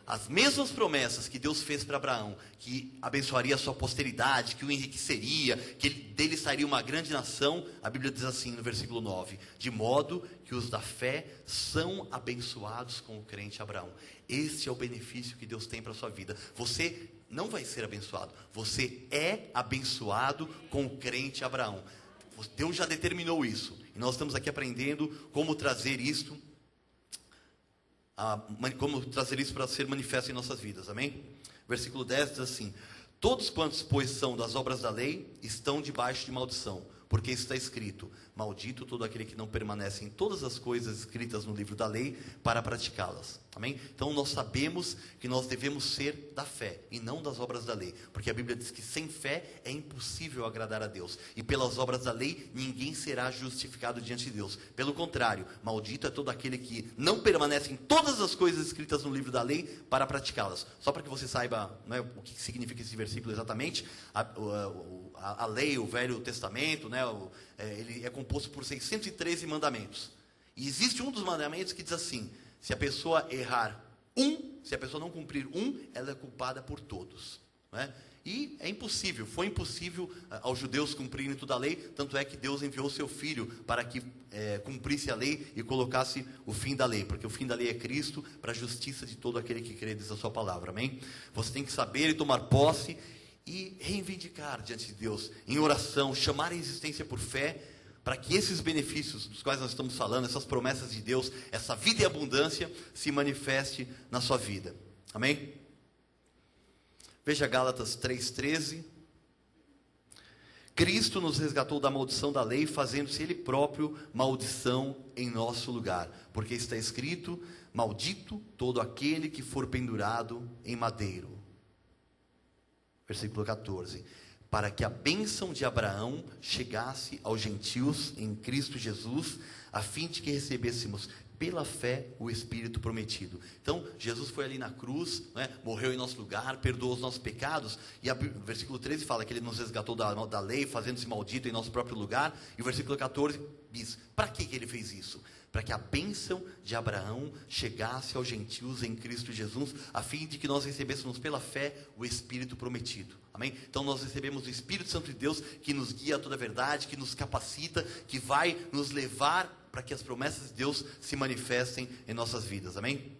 As mesmas promessas que Deus fez para Abraão, que abençoaria a sua posteridade, que o enriqueceria, que dele sairia uma grande nação, a Bíblia diz assim no versículo 9, de modo que os da fé são abençoados com o crente Abraão. Este é o benefício que Deus tem para a sua vida. Você não vai ser abençoado, você é abençoado com o crente Abraão. Deus já determinou isso, e nós estamos aqui aprendendo como trazer isto para ser manifesto em nossas vidas, amém? Versículo 10 diz assim: todos quantos, pois, são das obras da lei, estão debaixo de maldição, porque está escrito, maldito todo aquele que não permanece em todas as coisas escritas no livro da lei, para praticá-las, amém? Então nós sabemos que nós devemos ser da fé, e não das obras da lei, porque a Bíblia diz que sem fé é impossível agradar a Deus, e pelas obras da lei, ninguém será justificado diante de Deus. Pelo contrário, maldito é todo aquele que não permanece em todas as coisas escritas no livro da lei, para praticá-las. Só para que você saiba, né, o que significa esse versículo exatamente, a lei, o Velho Testamento, né, ele é composto por 613 mandamentos. E existe um dos mandamentos que diz assim: se a pessoa errar se a pessoa não cumprir ela é culpada por todos, não é? E foi impossível aos judeus cumprirem toda a lei, tanto é que Deus enviou o seu Filho para que cumprisse a lei e colocasse o fim da lei, porque o fim da lei é Cristo, para a justiça de todo aquele que crê, diz a sua palavra, amém? Você tem que saber e tomar posse e reivindicar diante de Deus, em oração, chamar a existência por fé, para que esses benefícios dos quais nós estamos falando, essas promessas de Deus, essa vida e abundância, se manifeste na sua vida, amém? Veja Gálatas 3,13. Cristo nos resgatou da maldição da lei, fazendo-se Ele próprio maldição em nosso lugar. Porque está escrito, maldito todo aquele que for pendurado em madeiro. Versículo 14. Para que a bênção de Abraão chegasse aos gentios em Cristo Jesus, a fim de que recebêssemos pela fé o Espírito prometido. Então, Jesus foi ali na cruz, né, morreu em nosso lugar, perdoou os nossos pecados, e o versículo 13 fala que Ele nos resgatou da lei, fazendo-se maldito em nosso próprio lugar, e o versículo 14 diz, para que Ele fez isso? Para que a bênção de Abraão chegasse aos gentios em Cristo Jesus, a fim de que nós recebêssemos pela fé o Espírito prometido. Amém? Então nós recebemos o Espírito Santo de Deus que nos guia a toda a verdade, que nos capacita, que vai nos levar para que as promessas de Deus se manifestem em nossas vidas. Amém?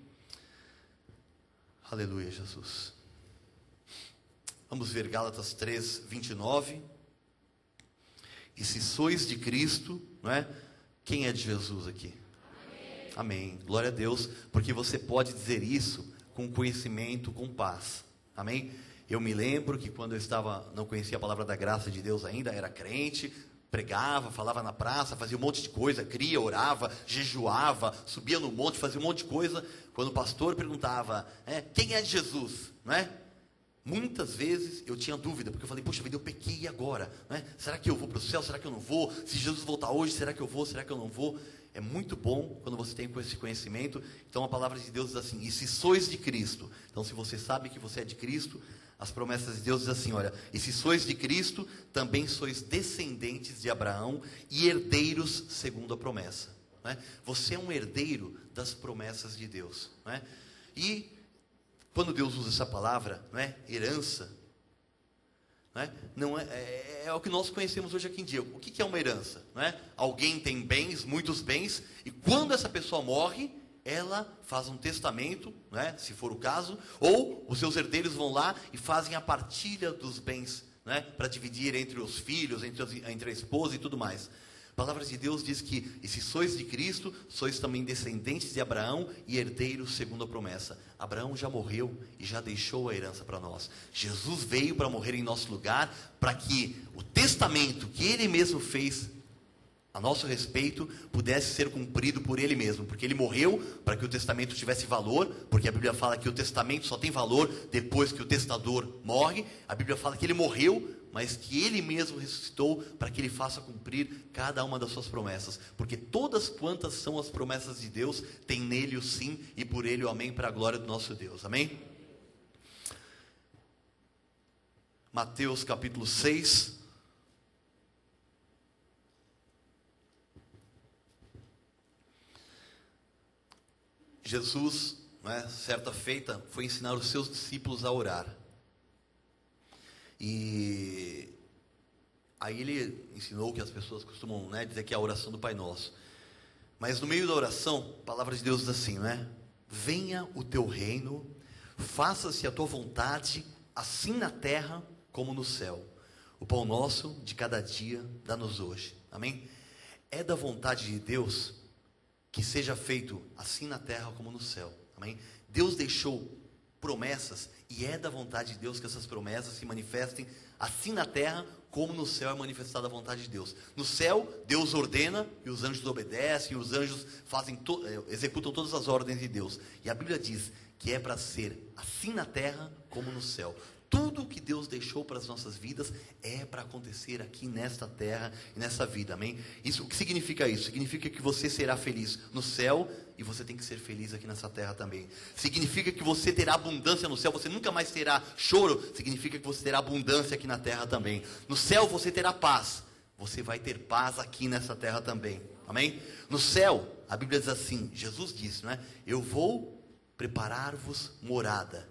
Aleluia, Jesus. Vamos ver Gálatas 3, 29. E se sois de Cristo, não é? Quem é de Jesus aqui? Amém. Glória a Deus, porque você pode dizer isso com conhecimento, com paz. Amém? Eu me lembro que quando eu não conhecia a palavra da graça de Deus ainda, era crente, pregava, falava na praça, fazia um monte de coisa, cria, orava, jejuava, subia no monte, fazia um monte de coisa. Quando o pastor perguntava, quem é de Jesus? Não é? Muitas vezes eu tinha dúvida, porque eu falei, poxa vida, eu pequei e agora? Não é? Será que eu vou para o céu? Será que eu não vou? Se Jesus voltar hoje, será que eu vou? Será que eu não vou? É muito bom quando você tem esse conhecimento. Então a palavra de Deus diz assim, e se sois de Cristo. Então se você sabe que você é de Cristo, as promessas de Deus dizem assim, olha, e se sois de Cristo, também sois descendentes de Abraão e herdeiros segundo a promessa. Não é? Você é um herdeiro das promessas de Deus. Não é? E quando Deus usa essa palavra, não é? Herança, não é o que nós conhecemos hoje aqui em dia. O que é uma herança? Não é? Alguém tem bens, muitos bens, e quando essa pessoa morre, ela faz um testamento, não é? Se for o caso, ou os seus herdeiros vão lá e fazem a partilha dos bens, não é? Para dividir entre os filhos, entre a esposa e tudo mais. A palavra de Deus diz que, e se sois de Cristo, sois também descendentes de Abraão e herdeiros segundo a promessa. Abraão já morreu e já deixou a herança para nós. Jesus veio para morrer em nosso lugar, para que o testamento que Ele mesmo fez a nosso respeito pudesse ser cumprido por Ele mesmo. Porque Ele morreu para que o testamento tivesse valor, porque a Bíblia fala que o testamento só tem valor depois que o testador morre. A Bíblia fala que Ele morreu, mas que Ele mesmo ressuscitou para que Ele faça cumprir cada uma das suas promessas. Porque todas quantas são as promessas de Deus, tem nele o sim e por Ele o amém, para a glória do nosso Deus. Amém? Mateus capítulo 6. Jesus, certa feita, foi ensinar os seus discípulos a orar. E aí ele ensinou que as pessoas costumam dizer que é a oração do Pai Nosso. Mas no meio da oração, a palavra de Deus diz assim, venha o teu reino, faça-se a tua vontade, assim na terra como no céu. O pão nosso de cada dia dá-nos hoje. Amém? É da vontade de Deus que seja feito assim na terra como no céu. Amém? Deus deixou promessas e é da vontade de Deus que essas promessas se manifestem assim na terra como no céu é manifestada a vontade de Deus. No céu, Deus ordena e os anjos obedecem, e os anjos executam todas as ordens de Deus. E a Bíblia diz que é para ser assim na terra como no céu. Tudo o que Deus deixou para as nossas vidas é para acontecer aqui nesta terra e nessa vida, amém? O que significa isso? Significa que você será feliz no céu e você tem que ser feliz aqui nessa terra também. Significa que você terá abundância no céu, você nunca mais terá choro, significa que você terá abundância aqui na terra também. No céu você terá paz, você vai ter paz aqui nessa terra também, amém? No céu, a Bíblia diz assim, Jesus disse, eu vou preparar-vos morada,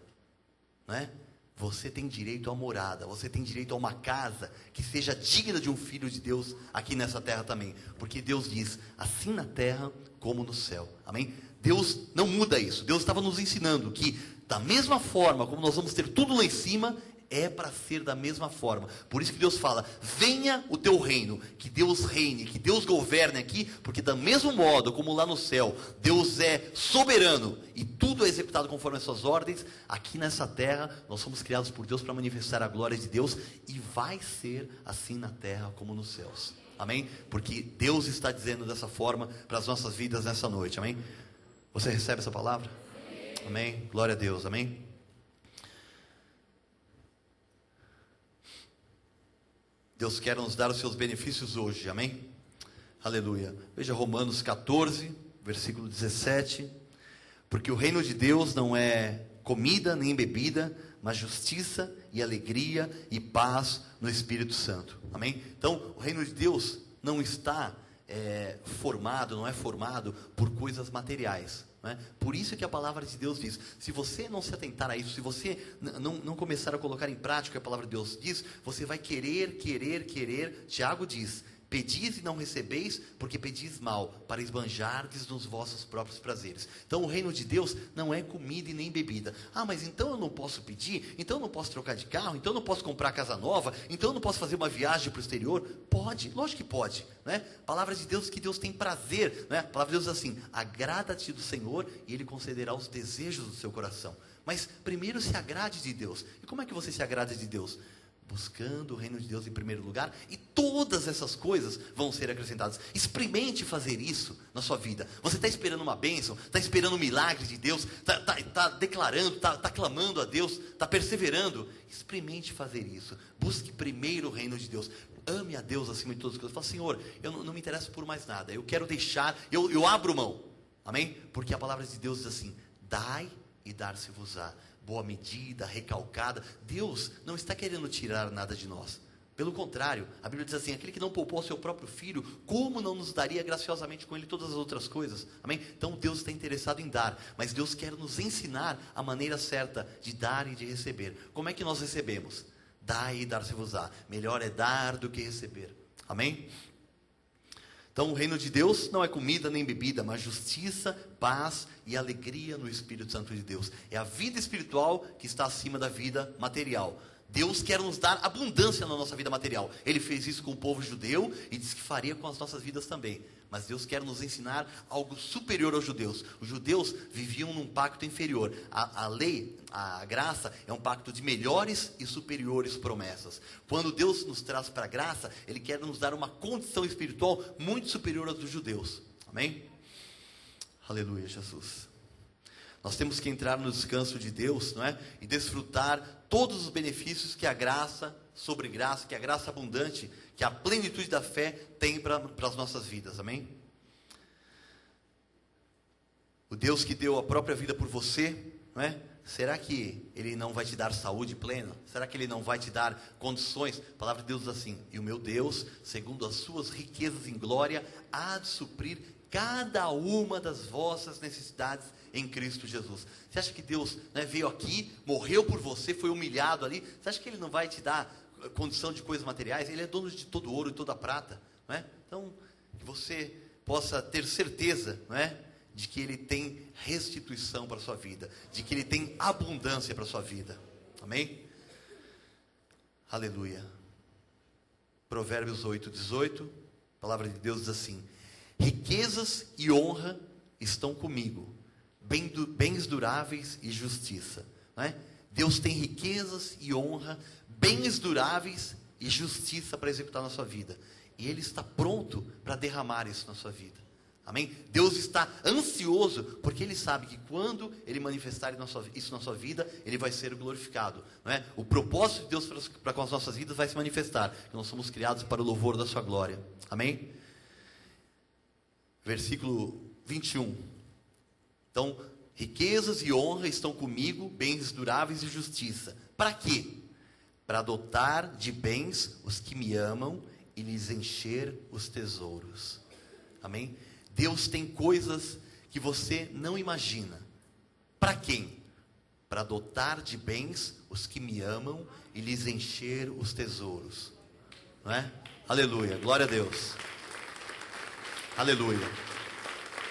Você tem direito a morada, você tem direito a uma casa que seja digna de um filho de Deus aqui nessa terra também. Porque Deus diz, assim na terra como no céu. Amém? Deus não muda isso. Deus estava nos ensinando que da mesma forma como nós vamos ter tudo lá em cima, é para ser da mesma forma. Por isso que Deus fala, venha o teu reino, que Deus reine, que Deus governe aqui, porque da mesmo modo como lá no céu, Deus é soberano e tudo é executado conforme as suas ordens, aqui nessa terra, nós somos criados por Deus para manifestar a glória de Deus, e vai ser assim na terra como nos céus. Amém? Porque Deus está dizendo dessa forma para as nossas vidas nessa noite. Amém? Você recebe essa palavra? Amém? Glória a Deus. Amém? Deus quer nos dar os seus benefícios hoje, amém? Aleluia. Veja Romanos 14, versículo 17. Porque o reino de Deus não é comida nem bebida, mas justiça e alegria e paz no Espírito Santo, amém? Então, o reino de Deus não está formado, não é formado por coisas materiais. Né? Por isso que a palavra de Deus diz, se você não se atentar a isso, se você não começar a colocar em prática o que a palavra de Deus diz, você vai querer. Tiago diz, pedis e não recebeis, porque pedis mal, para esbanjardes nos vossos próprios prazeres. Então o reino de Deus não é comida e nem bebida. Ah, mas então eu não posso pedir? Então eu não posso trocar de carro? Então eu não posso comprar casa nova? Então eu não posso fazer uma viagem para o exterior? Pode, lógico que pode. Né? Palavra de Deus que Deus tem prazer. Né? A palavra de Deus diz assim, agrada-te do Senhor e Ele concederá os desejos do seu coração. Mas primeiro se agrade de Deus. E como é que você se agrada de Deus? Buscando o reino de Deus em primeiro lugar, e todas essas coisas vão ser acrescentadas. Experimente fazer isso na sua vida. Você está esperando uma bênção, está esperando um milagre de Deus, está declarando, está clamando a Deus, está perseverando. Experimente fazer isso. Busque primeiro o reino de Deus. Ame a Deus acima de todas as coisas. Fala, Senhor, eu não me interesso por mais nada, eu quero deixar, eu abro mão. Amém? Porque a palavra de Deus diz assim, dai e dar-se-vos-á. Boa medida, recalcada. Deus não está querendo tirar nada de nós. Pelo contrário, a Bíblia diz assim, aquele que não poupou o seu próprio filho, como não nos daria graciosamente com ele todas as outras coisas? Amém? Então Deus está interessado em dar, mas Deus quer nos ensinar a maneira certa de dar e de receber. Como é que nós recebemos? Dai e dar-se-vos-á. Melhor é dar do que receber. Amém? Então o reino de Deus não é comida nem bebida, mas justiça, paz e alegria no Espírito Santo de Deus. É a vida espiritual que está acima da vida material. Deus quer nos dar abundância na nossa vida material. Ele fez isso com o povo judeu e disse que faria com as nossas vidas também. Mas Deus quer nos ensinar algo superior aos judeus. Os judeus viviam num pacto inferior. A lei, a graça, é um pacto de melhores e superiores promessas. Quando Deus nos traz para a graça, Ele quer nos dar uma condição espiritual muito superior às dos judeus. Amém? Aleluia, Jesus. Nós temos que entrar no descanso de Deus, não é? E desfrutar todos os benefícios que a graça sobre graça, que a graça abundante, que a plenitude da fé tem para as nossas vidas, amém? O Deus que deu a própria vida por você, não é? Será que Ele não vai te dar saúde plena? Será que Ele não vai te dar condições? A palavra de Deus diz assim, e o meu Deus, segundo as suas riquezas em glória, há de suprir cada uma das vossas necessidades em Cristo Jesus. Você acha que Deus, né, veio aqui, morreu por você, foi humilhado ali? Você acha que Ele não vai te dar condição de coisas materiais? Ele é dono de todo ouro e toda prata, não é? Então, que você possa ter certeza, não é, de que Ele tem restituição para a sua vida, de que Ele tem abundância para a sua vida, amém? Aleluia. Provérbios 8:18, a palavra de Deus diz assim, riquezas e honra estão comigo, bens duráveis e justiça, não é? Deus tem riquezas e honra, bens duráveis e justiça para executar na sua vida. E Ele está pronto para derramar isso na sua vida. Amém? Deus está ansioso, porque Ele sabe que quando Ele manifestar isso na sua vida, Ele vai ser glorificado. Não é? O propósito de Deus para com as nossas vidas vai se manifestar. Que nós somos criados para o louvor da sua glória. Amém? Versículo 21. Então, riquezas e honra estão comigo, bens duráveis e justiça. Para quê? Para dotar de bens os que me amam e lhes encher os tesouros. Amém? Deus tem coisas que você não imagina. Para quem? Para dotar de bens os que me amam e lhes encher os tesouros. Não é? Aleluia, glória a Deus. Aleluia.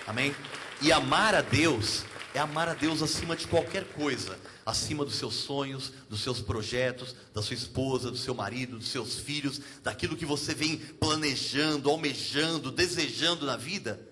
Amém? E amar a Deus é amar a Deus acima de qualquer coisa, acima dos seus sonhos, dos seus projetos, da sua esposa, do seu marido, dos seus filhos, daquilo que você vem planejando, almejando, desejando na vida.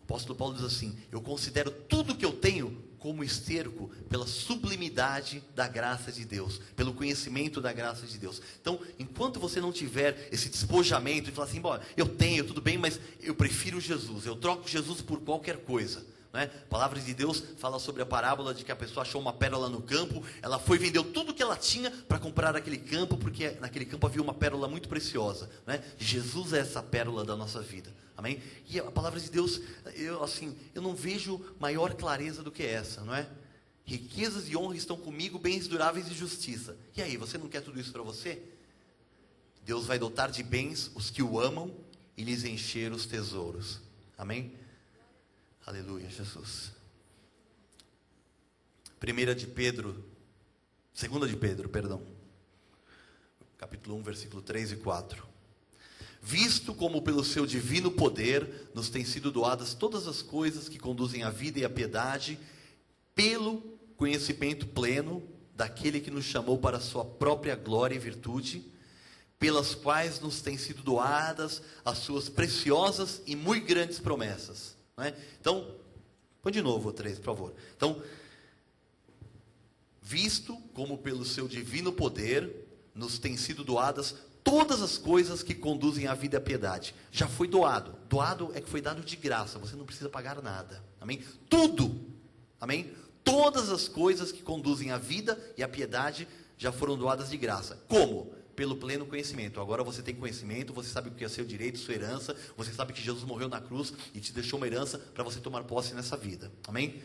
O apóstolo Paulo diz assim, eu considero tudo que eu tenho como esterco pela sublimidade da graça de Deus, pelo conhecimento da graça de Deus. Então, enquanto você não tiver esse despojamento e falar assim, bom, eu tenho, tudo bem, mas eu prefiro Jesus, eu troco Jesus por qualquer coisa. Né? A palavra de Deus fala sobre a parábola de que a pessoa achou uma pérola no campo, ela foi e vendeu tudo que ela tinha para comprar aquele campo, porque naquele campo havia uma pérola muito preciosa, né? Jesus é essa pérola da nossa vida, amém? E a palavra de Deus, eu não vejo maior clareza do que essa, não é? Riquezas e honra estão comigo, bens duráveis e justiça. E aí, você não quer tudo isso para você? Deus vai dotar de bens os que o amam e lhes encher os tesouros. Amém? Aleluia, Jesus. 2 de Pedro, capítulo 1, versículo 3 e 4. Visto como pelo seu divino poder nos têm sido doadas todas as coisas que conduzem à vida e à piedade, pelo conhecimento pleno daquele que nos chamou para a sua própria glória e virtude, pelas quais nos têm sido doadas as suas preciosas e muito grandes promessas. Não é? Então, põe de novo o 3, por favor. Então, visto como pelo seu divino poder nos têm sido doadas todas as coisas que conduzem à vida e à piedade. Já foi doado. Doado é que foi dado de graça. Você não precisa pagar nada. Amém? Tudo. Amém? Todas as coisas que conduzem à vida e à piedade já foram doadas de graça. Como? Pelo pleno conhecimento. Agora você tem conhecimento, você sabe o que é seu direito, sua herança. Você sabe que Jesus morreu na cruz e te deixou uma herança para você tomar posse nessa vida. Amém?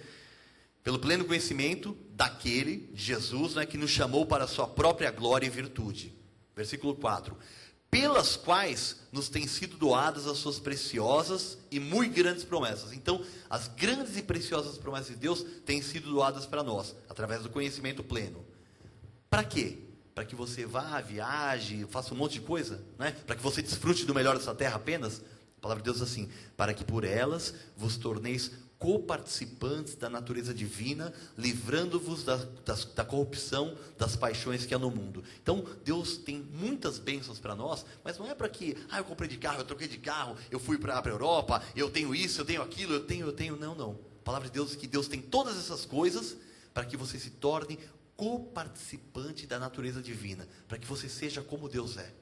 Pelo pleno conhecimento daquele, Jesus, que nos chamou para a sua própria glória e virtude. Versículo 4. Pelas quais nos têm sido doadas as suas preciosas e muito grandes promessas. Então, as grandes e preciosas promessas de Deus têm sido doadas para nós, através do conhecimento pleno. Para quê? Para que você vá, viaje, faça um monte de coisa, né? Para que você desfrute do melhor dessa terra apenas. A palavra de Deus diz assim: para que por elas vos torneis coparticipantes da natureza divina, livrando-vos da corrupção das paixões que há no mundo. Então, Deus tem muitas bênçãos para nós, mas não é para que, eu comprei de carro, eu troquei de carro, eu fui para a Europa, eu tenho isso, eu tenho aquilo, eu tenho, não. A palavra de Deus diz que Deus tem todas essas coisas para que você se torne coparticipante da natureza divina, para que você seja como Deus é.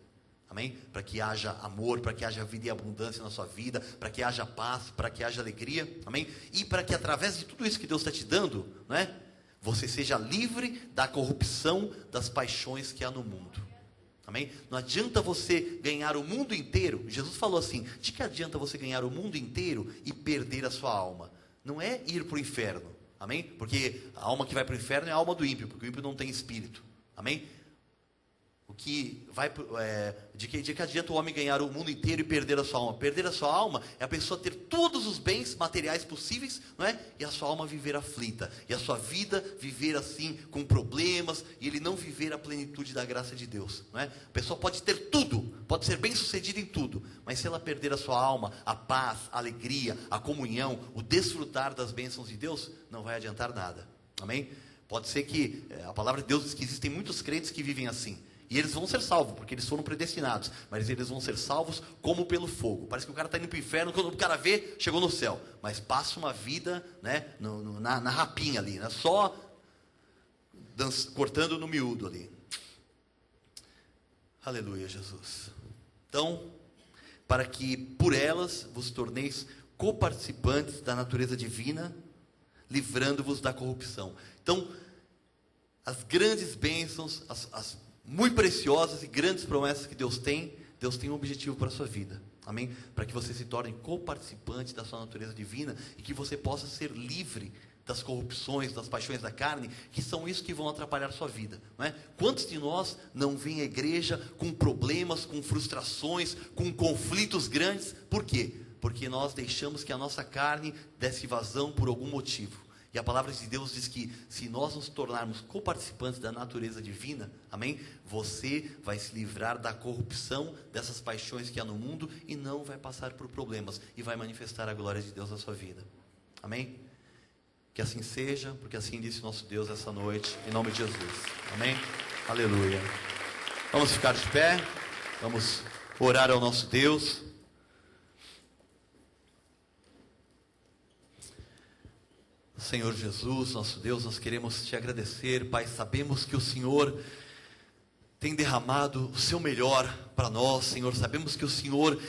Amém? Para que haja amor, para que haja vida e abundância na sua vida, para que haja paz, para que haja alegria. Amém? E para que através de tudo isso que Deus está te dando, não é? Você seja livre da corrupção das paixões que há no mundo. Amém? Não adianta você ganhar o mundo inteiro. Jesus falou assim: de que adianta você ganhar o mundo inteiro e perder a sua alma? Não é ir para o inferno. Amém? Porque a alma que vai para o inferno é a alma do ímpio, porque o ímpio não tem espírito. Amém? De que adianta o homem ganhar o mundo inteiro e perder a sua alma? Perder a sua alma é a pessoa ter todos os bens materiais possíveis, não é? E a sua alma viver aflita, e a sua vida viver assim, com problemas, e ele não viver a plenitude da graça de Deus, não é? A pessoa pode ter tudo, pode ser bem sucedida em tudo, mas se ela perder a sua alma, a paz, a alegria, a comunhão, o desfrutar das bênçãos de Deus, não vai adiantar nada. Amém? Pode ser que a palavra de Deus diz que existem muitos crentes que vivem assim. E eles vão ser salvos, porque eles foram predestinados. Mas eles vão ser salvos como pelo fogo. Parece que o cara está indo para o inferno, quando o cara vê, chegou no céu. Mas passa uma vida, né, na rapinha ali, né, só cortando no miúdo ali. Aleluia, Jesus. Então, para que por elas vos torneis coparticipantes da natureza divina, livrando-vos da corrupção. Então, as grandes bênçãos, as muito preciosas e grandes promessas que Deus tem um objetivo para a sua vida. Amém? Para que você se torne coparticipante da sua natureza divina e que você possa ser livre das corrupções, das paixões da carne, que são isso que vão atrapalhar a sua vida. Não é? Quantos de nós não vêm à igreja com problemas, com frustrações, com conflitos grandes? Por quê? Porque nós deixamos que a nossa carne desse vazão por algum motivo. E a palavra de Deus diz que se nós nos tornarmos coparticipantes da natureza divina, amém? Você vai se livrar da corrupção dessas paixões que há no mundo e não vai passar por problemas e vai manifestar a glória de Deus na sua vida. Amém? Que assim seja, porque assim disse nosso Deus essa noite, em nome de Jesus. Amém? Aleluia. Vamos ficar de pé, vamos orar ao nosso Deus. Senhor Jesus, nosso Deus, nós queremos te agradecer, Pai. Sabemos que o Senhor tem derramado o seu melhor para nós, Senhor. Sabemos que o Senhor,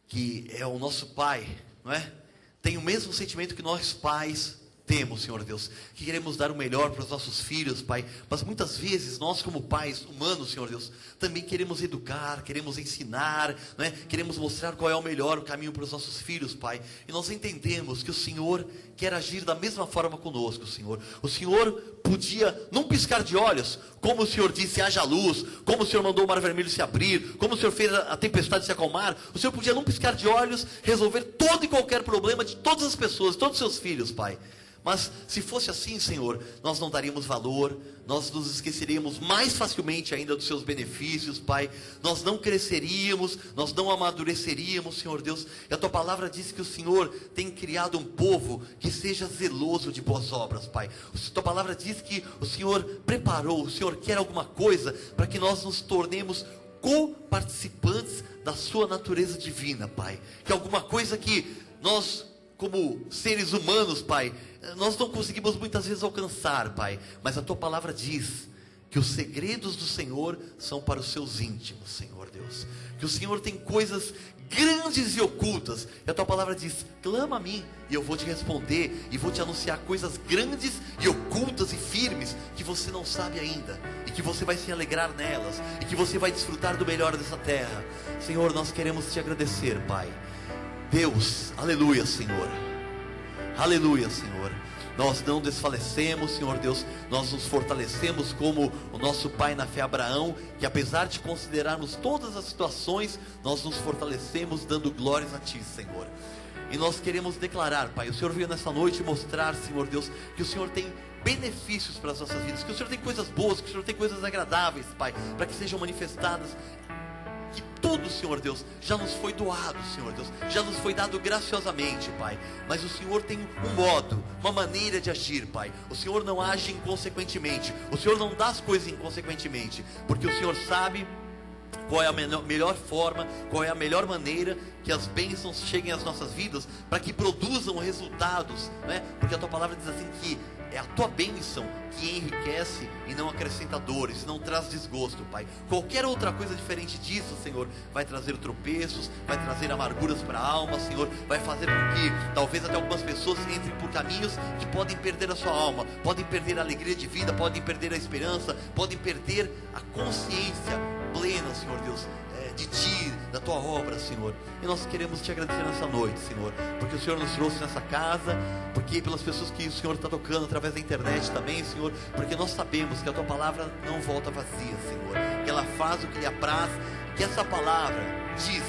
que é o nosso Pai, não é? Tem o mesmo sentimento que nós pais temos, Senhor Deus, que queremos dar o melhor para os nossos filhos, Pai, mas muitas vezes nós como pais humanos, Senhor Deus, também queremos educar, queremos ensinar, né? Queremos mostrar qual é o melhor caminho para os nossos filhos, Pai, e nós entendemos que o Senhor quer agir da mesma forma conosco, Senhor. O Senhor podia, num piscar de olhos, como o Senhor disse, haja luz, como o Senhor mandou o mar vermelho se abrir, como o Senhor fez a tempestade se acalmar, o Senhor podia, num piscar de olhos, resolver todo e qualquer problema de todas as pessoas, todos os seus filhos, Pai. Mas se fosse assim, Senhor, nós não daríamos valor, nós nos esqueceríamos mais facilmente ainda dos seus benefícios, Pai. Nós não cresceríamos, nós não amadureceríamos, Senhor Deus. E a Tua palavra diz que o Senhor tem criado um povo que seja zeloso de boas obras, Pai. A Tua palavra diz que o Senhor preparou, o Senhor quer alguma coisa para que nós nos tornemos co-participantes da Sua natureza divina, Pai. Que alguma coisa que nós, como seres humanos, Pai, nós não conseguimos muitas vezes alcançar, Pai, mas a Tua palavra diz que os segredos do Senhor são para os seus íntimos, Senhor Deus, que o Senhor tem coisas grandes e ocultas, e a Tua palavra diz, clama a mim, e eu vou te responder, e vou te anunciar coisas grandes e ocultas e firmes, que você não sabe ainda, e que você vai se alegrar nelas, e que você vai desfrutar do melhor dessa terra. Senhor, nós queremos te agradecer, Pai. Deus, aleluia, Senhor, aleluia, Senhor. Nós não desfalecemos, Senhor Deus, nós nos fortalecemos como o nosso pai na fé Abraão, que apesar de considerarmos todas as situações, nós nos fortalecemos dando glórias a Ti, Senhor. E nós queremos declarar, Pai, o Senhor veio nessa noite mostrar, Senhor Deus, que o Senhor tem benefícios para as nossas vidas, que o Senhor tem coisas boas, que o Senhor tem coisas agradáveis, Pai, para que sejam manifestadas. Que tudo, Senhor Deus, já nos foi doado, Senhor Deus, já nos foi dado graciosamente, Pai. Mas o Senhor tem um modo, uma maneira de agir, Pai. O Senhor não age inconsequentemente, o Senhor não dá as coisas inconsequentemente, porque o Senhor sabe qual é a melhor forma, qual é a melhor maneira que as bênçãos cheguem às nossas vidas, para que produzam resultados, né? Porque a Tua palavra diz assim que é a Tua bênção que enriquece e não acrescenta dores, não traz desgosto, Pai. Qualquer outra coisa diferente disso, Senhor, vai trazer tropeços, vai trazer amarguras para a alma, Senhor, vai fazer com que talvez até algumas pessoas entrem por caminhos que podem perder a sua alma, podem perder a alegria de vida, podem perder a esperança, podem perder a consciência plena, Senhor Deus, de Ti, da Tua obra, Senhor. E nós queremos Te agradecer nessa noite, Senhor, porque o Senhor nos trouxe nessa casa, porque pelas pessoas que o Senhor está tocando através da internet também, Senhor, porque nós sabemos que a Tua palavra não volta vazia, Senhor, que ela faz o que lhe apraz, que essa palavra diz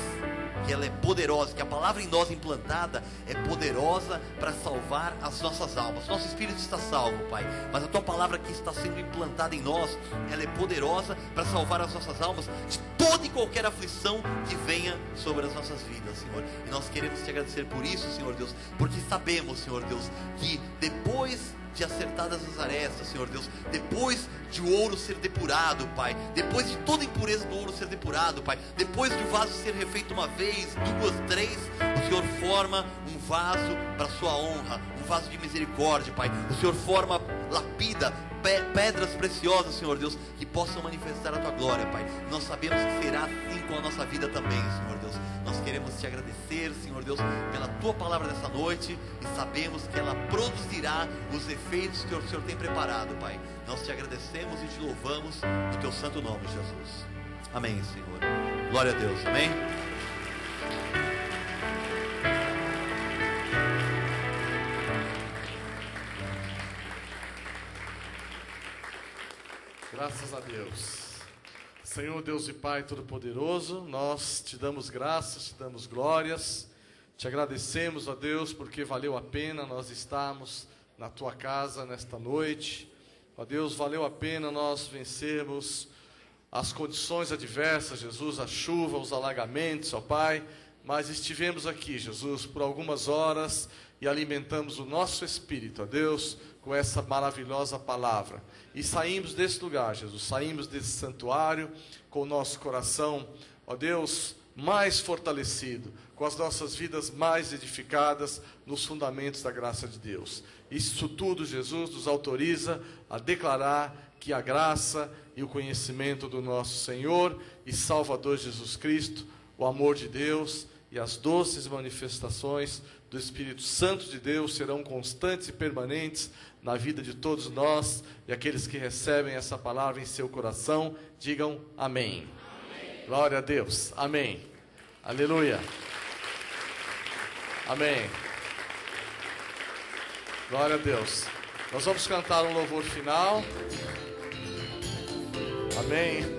que ela é poderosa, que a palavra em nós implantada é poderosa para salvar as nossas almas. Nosso espírito está salvo, Pai, mas a Tua palavra que está sendo implantada em nós, ela é poderosa para salvar as nossas almas de toda e qualquer aflição que venha sobre as nossas vidas, Senhor. E nós queremos Te agradecer por isso, Senhor Deus, porque sabemos, Senhor Deus, que depois de acertadas as arestas, Senhor Deus, depois de o ouro ser depurado, Pai, depois de toda impureza do ouro ser depurado, Pai, depois de o vaso ser refeito uma vez, duas, três, o Senhor forma um vaso para Sua honra, um vaso de misericórdia, Pai. O Senhor forma, lapida pedras preciosas, Senhor Deus, que possam manifestar a Tua glória, Pai. Nós sabemos que será assim com a nossa vida também, Senhor Deus. Nós queremos Te agradecer, Senhor Deus, pela Tua palavra dessa noite, e sabemos que ela produzirá os efeitos que o Senhor tem preparado, Pai. Nós Te agradecemos e Te louvamos no Teu santo nome, Jesus. Amém, Senhor. Glória a Deus, amém. Graças a Deus. Senhor Deus e Pai Todo-Poderoso, nós Te damos graças, Te damos glórias, Te agradecemos, ó Deus, porque valeu a pena nós estarmos na Tua casa nesta noite. Ó Deus, valeu a pena nós vencermos as condições adversas, Jesus, a chuva, os alagamentos, ó Pai, mas estivemos aqui, Jesus, por algumas horas e alimentamos o nosso espírito, ó Deus, com essa maravilhosa palavra. E saímos desse lugar, Jesus, saímos desse santuário com o nosso coração, ó Deus, mais fortalecido, com as nossas vidas mais edificadas nos fundamentos da graça de Deus. Isso tudo, Jesus, nos autoriza a declarar que a graça e o conhecimento do nosso Senhor e Salvador Jesus Cristo, o amor de Deus e as doces manifestações do Espírito Santo de Deus serão constantes e permanentes na vida de todos nós, e aqueles que recebem essa palavra em seu coração, digam amém. Amém. Glória a Deus. Amém. Aleluia. Amém. Glória a Deus. Nós vamos cantar um louvor final. Amém.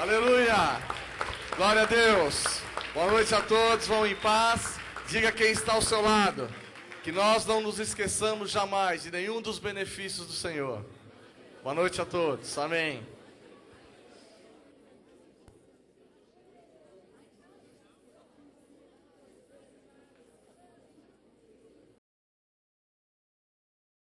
Aleluia! Glória a Deus! Boa noite a todos, vão em paz. Diga quem está ao seu lado, que nós não nos esqueçamos jamais de nenhum dos benefícios do Senhor. Boa noite a todos, amém.